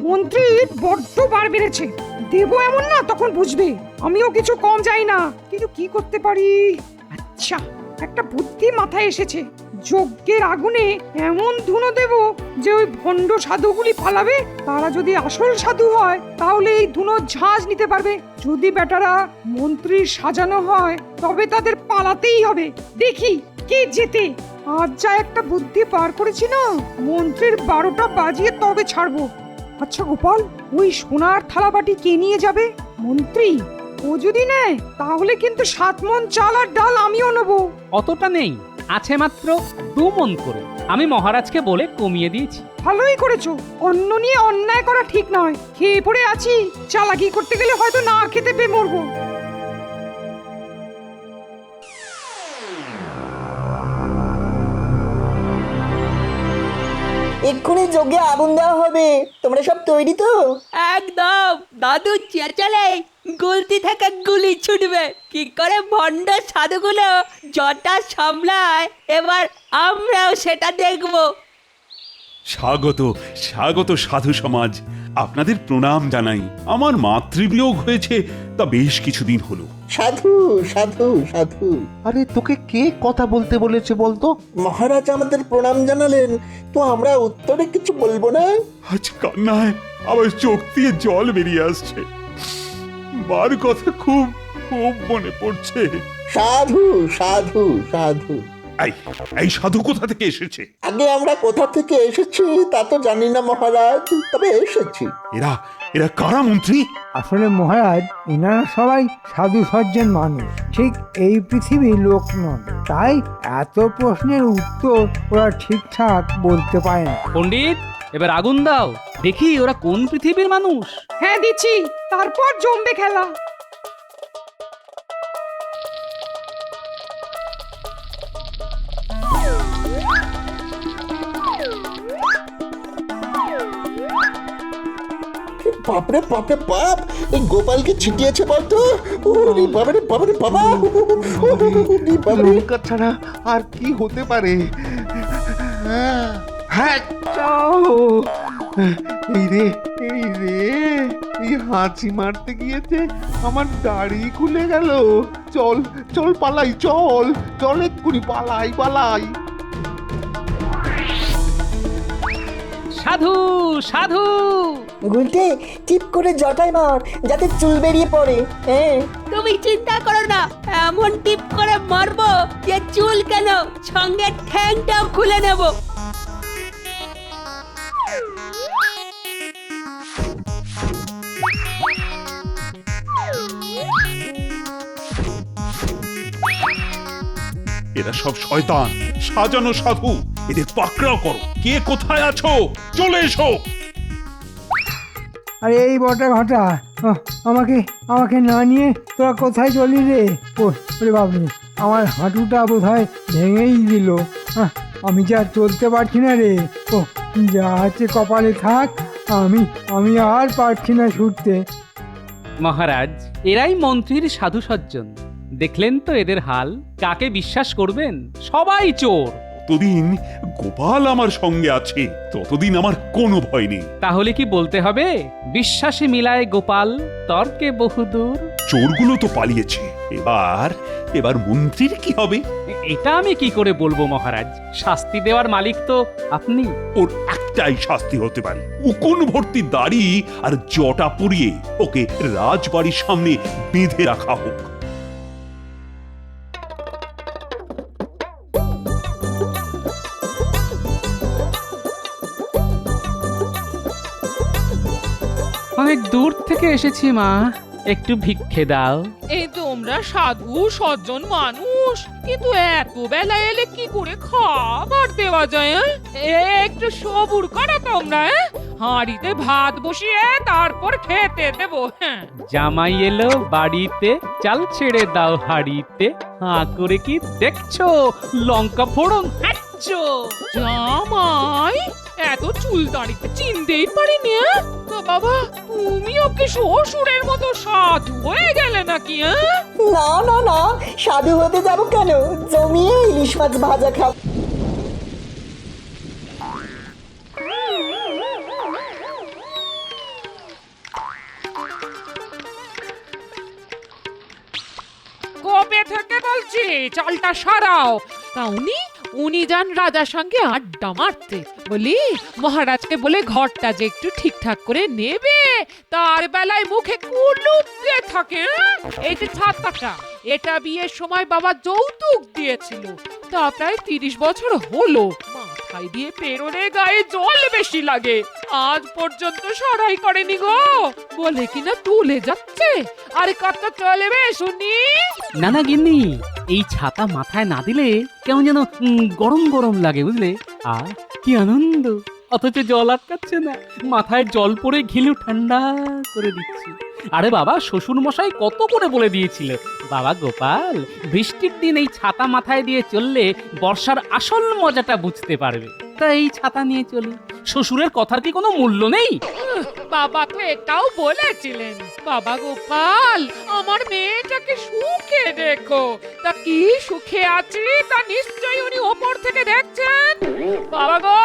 মন্ত্রীর বড্ড বার বেড়েছে। দেবো এমন না, তখন বুঝবে। আমিও কিছু কম যাই না, কিন্তু কি করতে পারি? আচ্ছা, একটা বুদ্ধি মাথায় এসেছে। যজ্ঞের আগুনে এমন ধুনো দেব যে ওই ভণ্ড সাধুগুলি পালাবে। তারা যদি আসল সাধু হয় তাহলে এই ধুনো ঝাঁজ নিতে পারবে। যদি বেটারা মন্ত্রীর সাজানো হয় তবে তাদের পালাতেই হবে। দেখি কে জেতে। আজ যা একটা বুদ্ধি পার করেছি না, মন্ত্রীর 12টা বাজিয়ে তবে ছাড়বো। আচ্ছা গোপাল, ওই সোনার থালাবাটি কে নিয়ে যাবে? মন্ত্রী। ও যদি নেয় তাহলে কিন্তু 7 মণ চাল আর ডাল আমিও নেবো।
অতটা নেই, আছে মাত্র 2 মণ করে। আমি মহারাজকে বলে কমিয়ে দিয়েছি।
ভালোই করেছো, অন্ন নিয়ে অন্যায় করা ঠিক নয়। খেয়ে পড়ে আছি, চালাকি করতে গেলে হয়তো না খেতে পেয়ে মরবো।
এক্ষুনি যজ্ঞে আগুন দেওয়া হবে, তোমরা সব তৈরি তো?
একদম দাদু চেঁচালে গুলতি থেকে গুলি ছুটবে। কি করে ভণ্ড সাধুগুলো জটা সামলায়, এবার আমরাও সেটা দেখবো।
স্বাগত স্বাগত সাধু সমাজ, আপনাদের প্রণাম জানাই। আমার মাতৃবিয়োগ হয়েছে তা বেশ কিছুদিন হলো।
সাধু সাধু সাধু।
আরে তোকে কে কথা বলতে বলেছে বলতো?
মহারাজ আমাদের প্রণাম জানালেন, তো আমরা উত্তরে কিছু বলবো না?
আজ কান্নায় আমার চোখ দিয়ে জল বেরিয়ে আসছে। বার কথা খুব খুব মনে পড়ছে।
সাধু সাধু সাধু।
এই সাধু কোথা থেকে এসেছে?
আগে আমরা কোথা থেকে এসেছি তা তো জানি না মহারাজ, তবে এসেছি।
এরা এরা কারা মন্ত্রী?
আসলে মহারাজ, এনারা সবাই সাধু সজ্জন মানুষ, ঠিক এই পৃথিবীর লোক নন। তাই এত প্রশ্নের উত্তর ওরা ঠিকঠাক বলতে পারে না।
পণ্ডিত, এবার আগুন দাও, দেখি ওরা কোন পৃথিবীর মানুষ।
হ্যাঁ দিচ্ছি, তারপর জমবে খেলা।
বাপরে বাপরে বাপ, এই গোপালকে ছিটিয়েছে বলতো। ওরে বাবারে বাবারে বাবা,
লঙ্কা ছাড়া আর কি হতে পারে? হ্যাঁ, এই রে এই রে, এই হাঁচি মারতে গিয়েছে আমার দাড়ি খুলে গেল। চল চল পালাই, চল চল এক্ষুনি পালাই পালাই।
সাধু সাধু।
গুলটে টিপ করে জটায় মার, যাতে চুল বেরিয়ে পড়ে। হ্যাঁ,
তুমি চিন্তা করো না, এমন টিপ করে মারবো যে চুল কেন, সঙ্গে ঠ্যাংটাও খুলে নেব।
এরা সব শয়তান, সাজানো সাধু। এদের পাকড়াও করো। কে কোথায় আছো? চলে এসো।
আরে এই বটা ঘটা, আমাকে আমাকে না নিয়ে তোরা কোথায় চলি রে? ওরে বাবরে, আমার হাঁটুটা বোধহয় ভেঙেই দিল। আমি যা চলতে পারছি না রে। ও, যা আছে কপালে থাক, আমি আমি আর পারছি না ছুটতে।
মহারাজ, এরাই মন্ত্রীর সাধু সজ্জন। দেখলেন তো এদের হাল। কাকে বিশ্বাস করবেন? সবাই চোর।
যতদিন গোপাল আমার সঙ্গে আছে ততদিন আমার কোনো ভয় নেই।
তাহলে কি বলতে হবে বিশ্বাসে মিলায় গোপাল, তর্কে বহুদূর?
চোরগুলো তো পালিয়েছে, এবার মন্ত্রীর কি হবে?
এটা আমি কি করে বলবো মহারাজ? শাস্তি দেওয়ার মালিক তো আপনি।
ওর একটাই শাস্তি হতে পারে, উকুন ভর্তি দাড়ি আর জটা পুড়িয়ে ওকে রাজবাড়ির সামনে বেঁধে রাখা হোক।
অনেক দূর থেকে এসেছি মা, একটু ভিক্ষে দাও।
এই তোমরা সাধু সজ্জন মানুষ, কিন্তু এত বেলা এলে কি করে খাবার দেওয়া যায়? একটু সবুর করো তোমরা। হাঁড়িতে ভাত বসিয়ে তারপর খেতে দেবো।
জামাই এলো বাড়িতে, চাল ছেড়ে দাও হাড়িতে। হাঁ করে কি দেখছো? লঙ্কা ফোড়ন হাঁচছো।
জামাই এত চুল দাঁড়িতে চিনতেই পারিনি। তো বাবা, তুমি ওকে শ্বশুরের মতো সাধু হয়ে গেলে নাকি?
না না না, সাধু হতে যাবো কেন? জমিয়ে ইলিশ মাছ ভাজা খাবো।
কবে থেকে বলছি চালটা সারাও। তা উনি যান রাজার সঙ্গে আড্ডা মারতে। বলি মহারাজকে বলে ঘরটা যে একটু ঠিকঠাক করে নেবে, তার বেলায় মুখে কুলুপ দিয়ে থাকে। এই যে ছাতাটা, এটা বিয়ের সময় বাবা যৌতুক দিয়েছিল, তা প্রায় 30 বছর হলো। মাথায় দিয়ে পেরোলে গায়ে জল বেশি লাগে, আজ পর্যন্ত সরাই করেনি গো। বলে কিনা তুলে যাচ্ছে। আরে কত চলবে শুনি?
না না গিন্নি, এই ছাতা মাথায় না দিলে কেমন যেন গরম গরম লাগে, বুঝলে? আর কি আনন্দ, অথচ জল আটকাচ্ছে না, মাথায় জল পড়ে ঘিলু ঠান্ডা করে দিচ্ছি। আরে বাবা, শ্বশুর মশাই কত করে বলে দিয়েছিল, বাবা গোপাল, বৃষ্টির দিন এই ছাতা মাথায় দিয়ে চললে বর্ষার আসল মজাটা বুঝতে পারবে। তা এই ছাতা নিয়ে চলি, শ্বশুরের কথার কি কোনো মূল্য নেই?
বাবা তো এটাও বলেছিলেন, বাবা গোপাল, আমার মেয়েটাকে সুখে দেখো। তা কি সুখে আছি তা নিশ্চয়ই উনি ওপর থেকে দেখছেন। বাবা গো,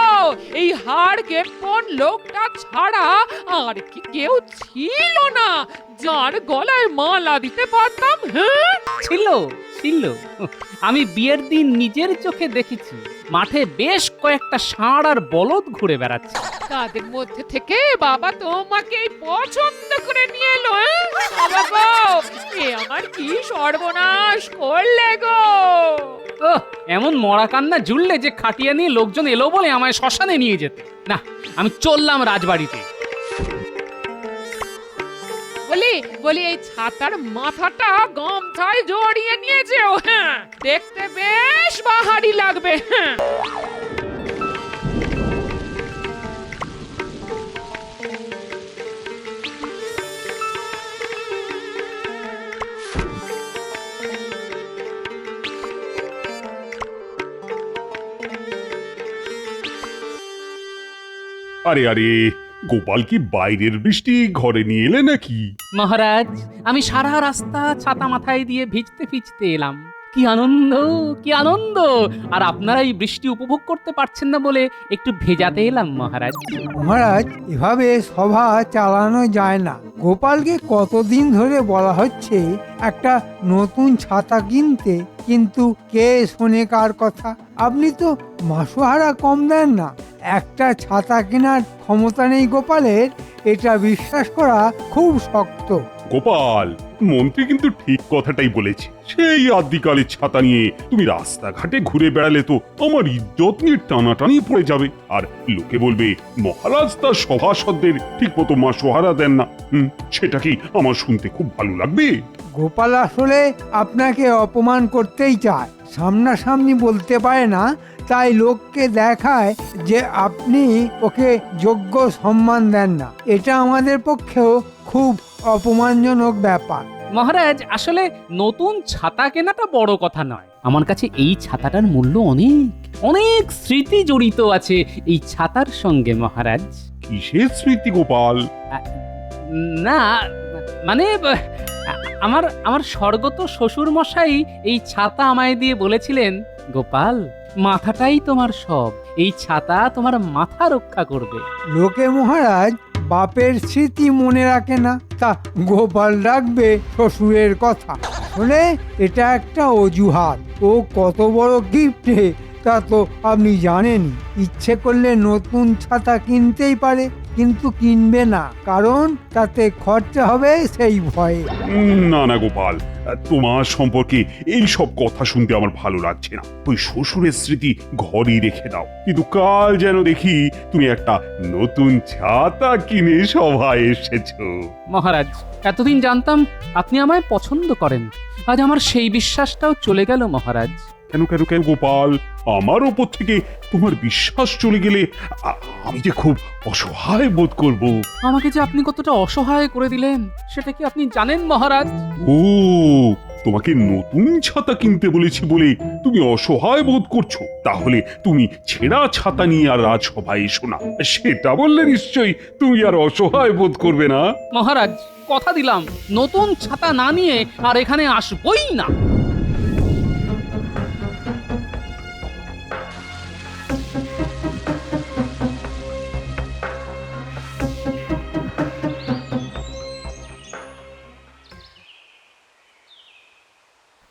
এই হাড় গেপন লোকটা ছাড়া আর কি কেউ ছিল না যার গলায় মালা দিতে পারতাম? হ্যাঁ,
ছিল ছিল, আমি বিয়ের দিন নিজের চোখে দেখেছি। মাঠে বেশ কয়েকটা ষাঁড় আর বলদ ঘুরে বেড়াচ্ছে।
তাদের মধ্যে থেকে বাবা তোমাকে পছন্দ করে নিয়ে এলো। বাবা গো, এ আমার কি সর্বনাশ করলে গো।
এমন মরা কান্না জুড়লে যে খাটিয়া নিয়ে লোকজন এলো বলে আমায় শ্মশানে নিয়ে যেতে। না, আমি চললাম রাজবাড়িতে।
বলি এই ছাতার মাথাটা গামছায় জড়িয়ে নিয়ে যেও। হ্যাঁ, দেখতে বেশ বাহারি লাগবে। হ্যাঁ,
আরে আরে, গোপাল কি বাইরের বৃষ্টি ঘরে নিয়ে এলে নাকি?
মহারাজ, আমি সারা রাস্তা ছাতা মাথায় দিয়ে ভিজতে ভিজতে এলাম। কি আনন্দ, কি আনন্দ! আর আপনারা এই বৃষ্টি উপভোগ করতে পারছেন না বলে একটু ভেজাতে এলাম মহারাজ।
মহারাজ, এভাবে সভা চালানো যায় না। গোপালকে কতদিন ধরে বলা হচ্ছে একটা নতুন ছাতা কিনতে, কিন্তু কে শোনে কার কথা? আপনি তো মাসোহারা কম দেন না। একটা ছাতা কেনার ক্ষমতা নেই গোপালের, এটা বিশ্বাস করা খুব শক্ত।
গোপাল, মন্ত্রী কিন্তু ঠিক কথাটাই বলেছে। সেই আদিকালের ছাতা নিয়ে তুমি রাস্তাঘাটে ঘুরে বেড়ালে তো আমার ইজ্জত নিয়ে টানাটানি পড়ে যাবে, আর লোকে বলবে মহারাজ তার সভাসদদের ঠিক মতো মাসোহারা দেন না। সেটা কি আমার শুনতে খুব ভালো লাগবে?
গোপাল আসলে আপনাকে অপমান করতেই চায়, সামনাসামনি বলতে পারে না, তাই লোককে দেখায় যে আপনি ওকে যোগ্য সম্মান দেন না। এটা আমাদের পক্ষেও খুব অপমানজনক ব্যাপার।
মহারাজ, আসলে নতুন ছাতা কেনাটা বড় কথা নয়। আমার কাছে এই ছাতাটার মূল্য অনেক, অনেক স্মৃতি জড়িত আছে এই ছাতার সঙ্গে মহারাজ।
কিসের স্মৃতি গোপাল?
না মানে আমার আমার স্বর্গত শ্বশুর মশাই এই ছাতা আমায় দিয়ে বলেছিলেন, গোপাল মাথাটাই তোমার সব, এই ছাতা তোমার মাথা রক্ষা করবে।
লোকে মহারাজ বাপের স্মৃতি মনে রাখে না, তা গোপাল রাখবে শ্বশুরের কথা। আসলে এটা একটা অজুহাত। ও কত বড় গিফটে তা তো আপনি জানেন। ইচ্ছে করলে নতুন ছাতা কিনতেই পারে, কিন্তু কিনবে না, কারণ তাতে খরচা হবে সেই ভয়ে।
না না গোপাল, তোমার সম্পর্কে এই সব কথা শুনতে আমার ভালো লাগছে না। ওই শ্বশুরের স্মৃতি ঘরেই রেখে দাও। কিন্তু কাল যেন দেখি তুমি একটা নতুন ছাতা কিনে সভায় এসেছো।
মহারাজ, এতদিন জানতাম আপনি আমায় পছন্দ করেন, আজ আমার সেই বিশ্বাসটাও চলে গেল মহারাজ।
কেন কেন কেন গোপাল, আমার ওপর থেকে তোমার বিশ্বাস চলে গেলে আমি যে খুব অসহায় বোধ করব।
আমাকে যে আপনি কতটা অসহায় করে দিলেন সেটা কি আপনি জানেন মহারাজ?
ও, তোমাকে নতুন ছাতা কিনতে বলেছি বলে তুমি অসহায় বোধ করছো? তাহলে তুমি ছেঁড়া ছাতা নিয়ে আর রাজসভায় এসো না, সেটা বললে নিশ্চয়ই তুমি আর অসহায় বোধ করবে না।
মহারাজ, কথা দিলাম নতুন ছাতা না নিয়ে আর এখানে আসবই না।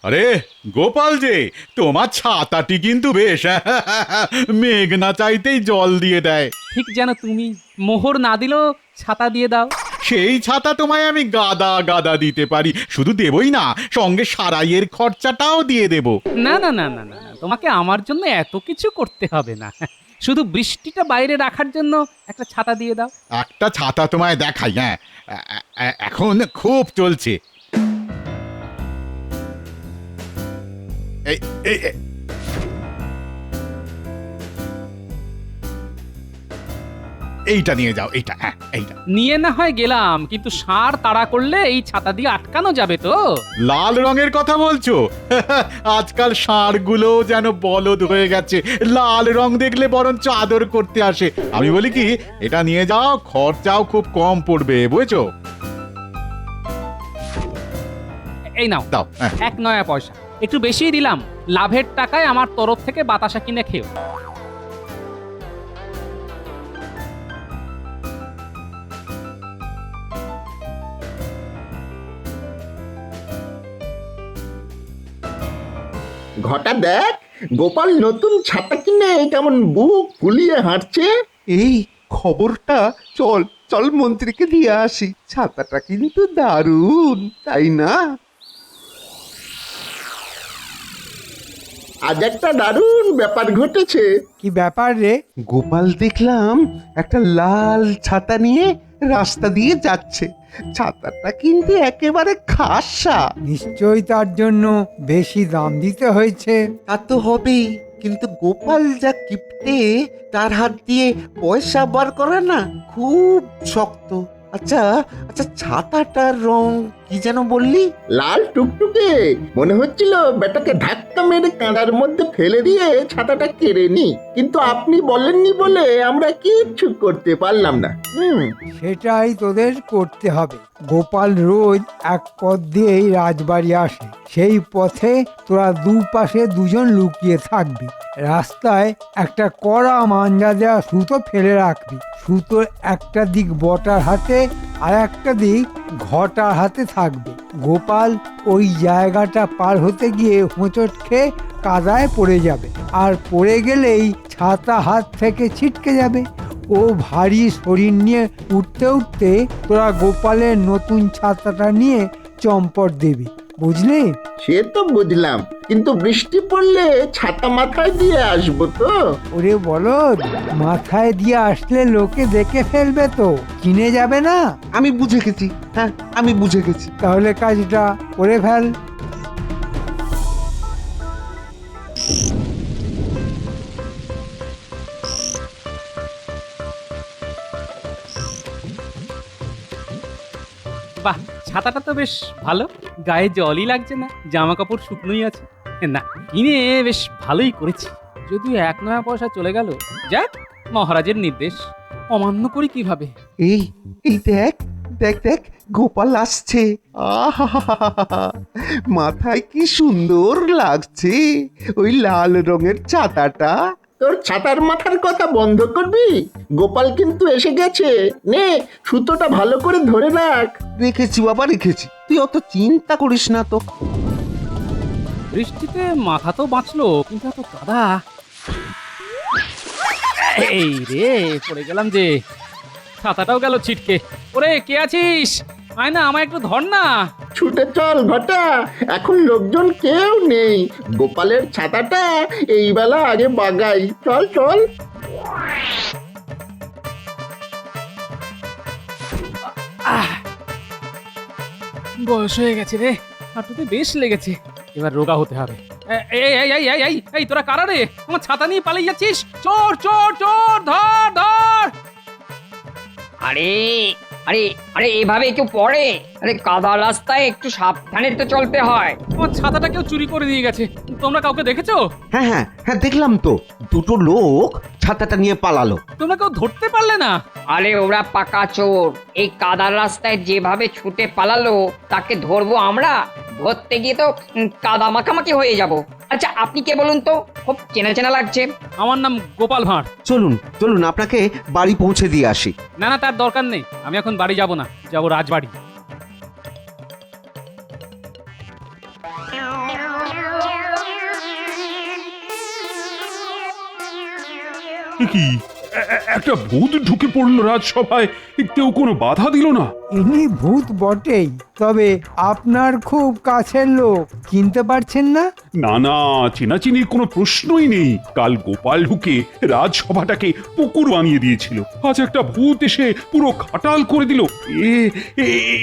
আরে গোপাল যে, তোমার ছাতাটি কিন্তু বেশ মেঘ না চাইতেই জল দিয়ে দেয়।
ঠিক যেন তুমি মোহর না দিলেও ছাতা দিয়ে দাও।
সেই ছাতা তোমায় আমি গাদা গাদা দিতে পারি, শুধু দেবই না, সঙ্গে সারাইয়ের খরচাটাও দিয়ে দেব।
না না না না না, তোমাকে আমার জন্য এত কিছু করতে হবে না, শুধু বৃষ্টিটা বাইরে রাখার জন্য একটা ছাতা দিয়ে দাও।
একটা ছাতা তোমায় দেখাই, হ্যাঁ এখন খুব চলছে। এই এই এই। এইটা নিয়ে যাও, এইটা, হ্যাঁ এইটা
নিয়ে না হয় গেলাম, কিন্তু ষাঁড় তাড়া করলে এই ছাতা দিয়ে আটকানো যাবে তো?
লাল রঙের কথা বলছো? আজকাল ষাঁড়গুলো যেন বলদ হয়ে গেছে, লাল রং দেখলে বরঞ্চ আদর করতে আসে। আমি বলি কি, এটা নিয়ে যাও, খরচাও খুব কম পড়বে, বুঝেছো?
এই নাও
দাও, হ্যাঁ।
1 নয়া পয়সা, একটু বেশিই দিলাম, লাভের টাকায় আমার তরফ থেকে বাতাসা কিনে খেও।
ঘটা দেখ, গোপাল নতুন ছাতা কিনে কেমন বুক ফুলিয়ে হাঁটছে।
এই খবরটা চল চল মন্ত্রীকে দিয়ে আসি। ছাতাটা কিন্তু দারুণ, তাই না?
আজ একটা দারুণ ব্যাপার ঘটেছে।
কি ব্যাপার রে?
গোপাল দেখলাম একটা লাল ছাতা নিয়ে রাস্তা দিয়ে যাচ্ছে। ছাতাটা কিন্তু একেবারে খাসা।
নিশ্চয়ই তার জন্য বেশি দাম দিতে হয়েছে।
তা তো হবেই, কিন্তু গোপাল যা কিপটে, তার হাত দিয়ে পয়সা বার করা না খুব শক্ত। আচ্ছা আচ্ছা, ছাতাটার রং কি যেন বললি?
লাল টুকটুকে। মনে হচ্ছিল বেটাকে ধাক্কা মেরে কাঁদার মধ্যে ফেলে দিয়ে ছাতাটা কেড়ে নি, কিন্তু আপনি বলেননি বলে আমরা কিচ্ছু করতে পারলাম না।
সেটাই তোদের করতে হবে। গোপাল রোজ এক পথ দিয়েই রাজবাড়ি আসে, সেই পথে তোরা দুপাশে দুজন লুকিয়ে থাকবি। রাস্তায় একটা কড়া মাঞ্জা দেওয়া সুতো ফেলে রাখবি। সুতোর একটা দিক বটার হাতে আর একটা দিক ঘটার হাতে থাকবে। গোপাল ওই জায়গাটা পার হতে গিয়ে হোঁচট খেয়ে কাদায় পড়ে যাবে, আর পড়ে গেলেই ছাতা হাত থেকে ছিটকে যাবে। ও ভারী শরীর নিয়ে উঠতে উঠতে তোরা গোপালের নতুন ছাতাটা নিয়ে চম্পট দিবি, বুঝলি?
সে তো বুঝলাম, কিন্তু বৃষ্টি পড়লে ছাতা মাথায় দিয়ে আসবো তো?
ওরে বলদ, মাথায় দিয়ে আসলে লোকে দেখে ফেলবে তো, চিনে যাবে না।
আমি বুঝে গেছি, হ্যাঁ আমি বুঝে গেছি।
তাহলে কাজটা করে ফেল।
বাহ, ছাতাটা তো বেশ ভালো, গায়ে জলই লাগছে না, জামা কাপড় শুকনোই আছে। না, কিনে বেশ ভালোই করেছি, যদিও 1 নয়া পয়সা চলে গেল। যাক, মহারাজের নির্দেশ। অমান্য করি কিভাবে?
এই এই দেখ দেখ দেখ গোপাল আসছে। আহা, মাথায় কি সুন্দর লাগছে ওই লাল রঙের ছাতাটা।
তোর ছাতার মাথার কথা বন্ধ করবি? গোপাল কিন্তু এসে গেছে। নে সুতোটা ভালো করে ধরে রাখ।
রেখেছি বাবা রেখেছি, তুই অত চিন্তা করিস না তো।
বৃষ্টিতে মাথা তো বাঁচলো, কিন্তু এত কাদা। এই রে, পড়ে গেলাম যে, ছাতাটাও গেল ছিটকে। ওরে, কে আছিস? আয় না, আমায় একটু ধর না।
ছুটে চল ঘটা, এখন লোকজন কেউ নেই। গোপালের ছাতাটা এই বেলা আগে বাগাই। চল চল।
বয়স হয়ে গেছে রে, হাঁটুতে বেশ লেগেছে। এবার রোগা হতে হবে। এই এই এই এই এই এই, তোরা কারা রে? আমার ছাতা নিয়ে পালিয়ে যাচ্ছিস? চোর চোর চোর, ধর ধর।
আরে আরে আরে এভাবে কেউ পড়ে? আরে কাদা রাস্তায় একটু সাবধানে তো চলতে হয়।
আমার ছাতাটা কেউ চুরি করে দিয়ে গেছে। তোমরা কাউকে দেখেছো?
হ্যাঁ হ্যাঁ হ্যাঁ, দেখলাম তো, দুটো লোক ছাতাটা নিয়ে পালালো।
তোমরা কেউ ধরতে পারলে না?
আরে ওরা পাকা চোর, এই কাদার রাস্তায় যেভাবে ছুটে পালালো তাকে ধরবো আমরা? ধরতে গিয়ে তো কাদা মাখামাখি হয়ে যাব। আচ্ছা আপনি কে বলুন তো? খুব চেনা চেনা লাগছে।
আমার নাম গোপাল ভাঁড়।
চলুন চলুন, আপনাকে বাড়ি পৌঁছে দিয়ে আসি।
না না, তার দরকার নেই। আমি এখন বাড়ি যাব না, যাব রাজবাড়ি।
এ কি, একটা ভূত ঢুকে পড়লো রাজসভায়, কেউ কোনো বাধা দিল না?
ইনি ভূত বটেই, তবে আপনার খুব কাছের লোক, চিনতে পারছেন না?
না না, চেনাচিনির কোনো প্রশ্নই নেই। কাল গোপাল ঢুকে রাজসভাটাকে পুকুর বানিয়ে দিয়েছিল, আজ একটা ভূত এসে পুরো খাটাল করে দিল।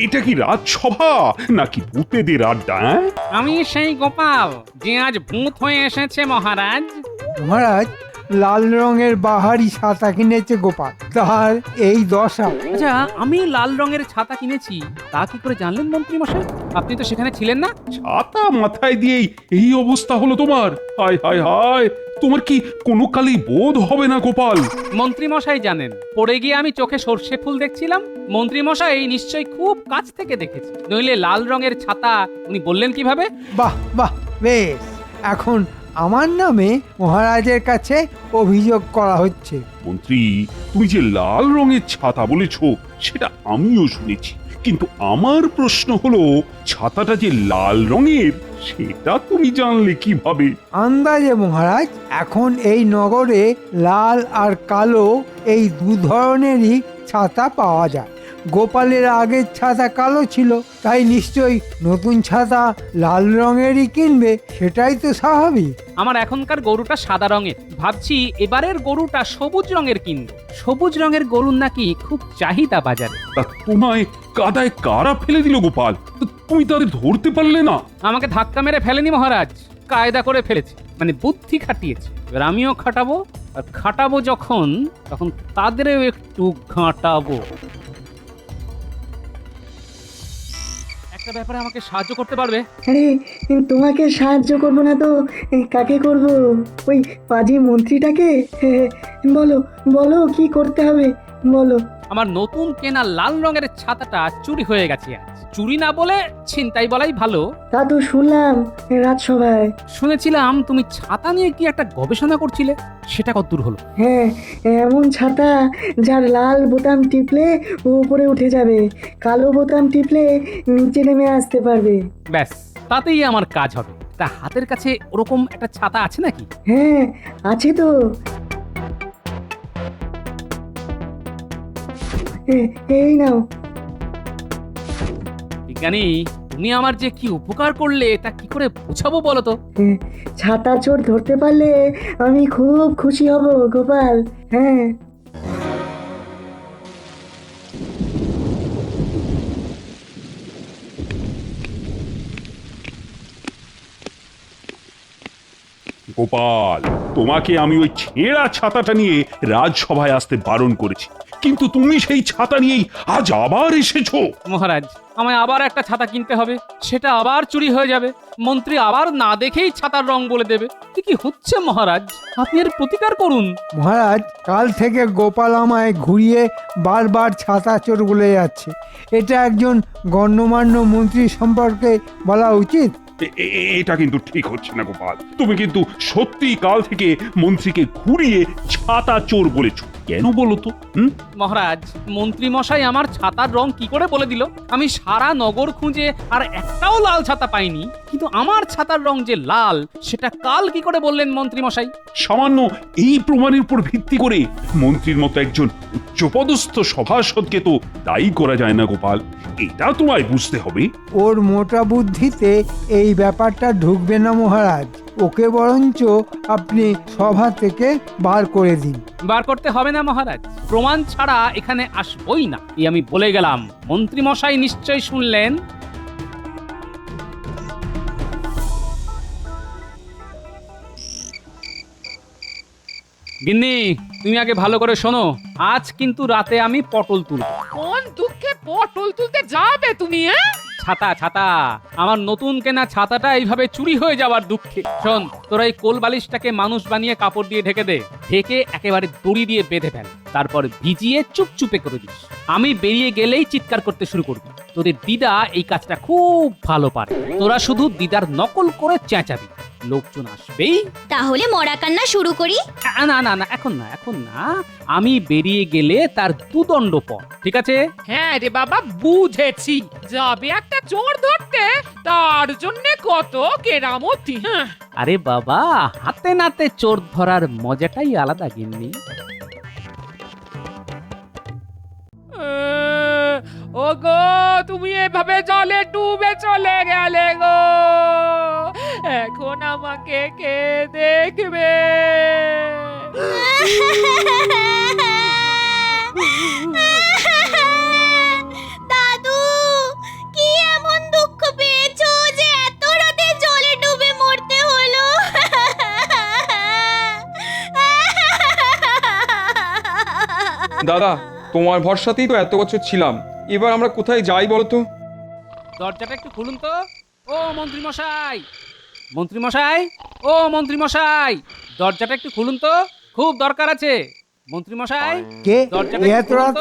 এটা কি রাজসভা নাকি ভূতেদের আড্ডা?
আমি সেই গোপাল যে আজ ভূত হয়ে এসেছে মহারাজ।
মহারাজ, লাল রঙের বাহারি ছাতা কিনেছে গোপাল, তার এই দশা।
আচ্ছা, আমি লাল রঙের ছাতা কিনেছি, তা কি করে জানলেন মন্ত্রী মশাই? আপনি তো সেখানে ছিলেন না।
ছাতা মাথায় দিয়েই এই অবস্থা হলো তোমার? হায় হায় হায়, তোমার কি কোনো কালেই বোধ হবে না গোপাল?
মন্ত্রী মশাই জানেন, পড়ে গিয়ে আমি চোখে সর্ষে ফুল দেখছিলাম। মন্ত্রী মশাই নিশ্চয়ই খুব কাছ থেকে দেখেছে, নইলে লাল রঙের ছাতা উনি বললেন কিভাবে?
বাহ বাহ, বেশ। এখন আমার নামে মহারাজের কাছে অভিযোগ করা হচ্ছে।
মন্ত্রী, তুমি যে লাল রঙের ছাতা বলেছো সেটা আমিও শুনেছি, কিন্তু আমার প্রশ্ন হলো, ছাতাটা যে লাল রঙের সেটা তুমি জানলে কিভাবে?
আন্দাজে মহারাজ, এখন এই নগরে লাল আর কালো এই দু ধরনেরই ছাতা পাওয়া যায়। গোপালের আগের ছাতা কালো ছিল, তাই নিশ্চয়ই নতুন ছাতা লাল রঙেরই কিনবে, সেটাই তো স্বাভাবিক।
আমার এখনকার গরুটা সাদা রঙের, ভাবছি এবারের গরুটা সবুজ রঙের কিনবো। সবুজ রঙের গরুর নাকি খুব চাহিদা বাজারে।
তা তোমায় কাদায় কারা ফেলে দিল গোপাল? তুমি তাদের ধরতে পারলে না?
আমাকে ধাক্কা মেরে ফেলেনি মহারাজ, কায়দা করে ফেলেছে, মানে বুদ্ধি খাটিয়েছে। এবার আমিও খাটাবো, আর খাটাবো যখন, তখন তাদেরও একটু ঘাঁটাবো। একটা ব্যাপারে আমাকে সাহায্য করতে পারবে?
আরে তোমাকে সাহায্য করব না তো কাকে করব? ওই পাজি মন্ত্রীটাকে। বলো বলো, কি করতে হবে বলো।
আমার নতুন কেনা লাল রঙের ছাতাটা চুরি হয়ে গেছে আজ। চুরি না বলে ছিনতাই বলাই ভালো।
তা তো শুনলাম রাজসভায়।
শুনেছিলাম তুমি ছাতা নিয়ে কি একটা গবেষণা করছিলে, সেটা কতদূর হলো?
হ্যাঁ, এমন ছাতা যার লাল বোতাম টিপলে উপরে উঠে যাবে, কালো বোতাম টিপলে নিচে নেমে আসতে পারবে।
ব্যাস, তাতেই আমার কাজ হবে। তা হাতের কাছে ওরকম একটা ছাতা আছে নাকি?
হ্যাঁ আছে তো। এই নাও।
বিজ্ঞানী, তুমি আমার যে কি উপকার করলে তা কি করে বোঝাবো বলো তো?
ছাতা চোর ধরতে পারলে আমি খুব খুশি হব গোপাল। হ্যাঁ,
গোপাল, তোমাকে আমি ওই ছেঁড়া ছাতাটা নিয়ে রাজসভায় আসতে বারণ করেছি, কিন্তু তুমি সেই ছাতা নিয়েই আজ আবার এসেছো।
মহারাজ, আমায় আবার একটা ছাতা কিনতে হবে, সেটা আবার চুরি হয়ে যাবে। মন্ত্রী আবার না দেখেই ছাতার রং বলে দেবে। কি হচ্ছে মহারাজ, আপনি এর প্রতিকার করুন।
মহারাজ, কাল থেকে গোপাল আমায় ঘুরিয়ে বারবার ছাতা চোর বলে যাচ্ছে। এটা একজন গণ্যমান্য মন্ত্রী সম্পর্কে বলা উচিত?
এটা কিন্তু ঠিক হচ্ছে না গোপাল। তুমি কিন্তু সত্যি কাল থেকে মন্ত্রীকে ঘুরিয়ে ছাতা চোর বলেছো, কেন বলো তো?
মহারাজ, মন্ত্রী মশাই আমার ছাতার রং কি করে বলে দিল? আমি সারা নগর খুঁজে আর একটাও লাল ছাতা পাইনি, কিন্তু আমার ছাতার রং যে লাল সেটা কাল কি করে বললেন মন্ত্রী মশাই?
সামান্য এই প্রমাণের উপর ভিত্তি করে মন্ত্রীর মতো একজন উচ্চপদস্থ সভাসদকে তো দায়ী করা যায় না গোপাল, এটা তোমায় বুঝতে হবে।
ওর মোটা বুদ্ধিতে এই ব্যাপারটা ঢুকবে না মহারাজ। ওকে বরঞ্চ আপনি সভা থেকে বার করে দিন।
বার করতে হবে না মহারাজ, প্রমাণ ছাড়া এখানে আসবই না, এই আমি বলে গেলাম। মন্ত্রী মশাই নিশ্চয়ই শুনলেন। গিন্নি, তুমি আগে ভালো করে শোনো, আজ কিন্তু রাতে আমি পটল তুলব।
কোন দুঃখে পটল তুলতে যাবে তুমি?
ছাতা ছাতা, আমার নতুন কেনা ছাতাটা এইভাবে চুরি হয়ে যাওয়ার দুঃখে। শোন, তোরা এই কোল বালিশটাকে মানুষ বানিয়ে কাপড় দিয়ে ঢেকে দে, ঢেকে একেবারে দড়ি দিয়ে বেঁধে ফেল, তারপর ভিজিয়ে চুপচুপে করে দিস। আমি বেরিয়ে গেলেই চিৎকার করতে শুরু করবি। তোদের দিদা এই কাজটা খুব ভালো পারে, তোরা শুধু দিদার নকল করে চেঁচাবি, লোকজন আসবেই।
তাহলে মরা কান্না শুরু করি?
না না না, এখন না, এখন না, আমি বেরিয়ে গেলে তার দুদণ্ড পর, ঠিক আছে?
হ্যাঁ রে বাবা, বুঝেছি। যাবে একটা চোর ধরতে, তার জন্য কত কেরামতি। হ্যাঁ,
আরে বাবা, হাতে নাতে চোর ধরার মজাটাই আলাদা গিন্নি।
ও গো, তুমি এভাবে জলে ডুবে চলে গেলে গো, এখন আমাকে কে দেখবে?
দাদু, কি এমন দুঃখ পেয়েছো যে এত রাতে জলে ডুবে মরতে হলো?
দাদা, তোমার ভরসাতেই তো এত বছর ছিলাম, এবার আমরা কোথায় যাই বলো তো?
দরজাটা একটু খুলুন তো। ও মন্ত্রী মশাই, মন্ত্রী মশাই, ও মন্ত্রী মশাই, দরজাটা একটু খুলুন তো, খুব দরকার আছে। মন্ত্রী মশাই,
কে
দরজাটা
এত
একটু খুলুন
রাত
তো।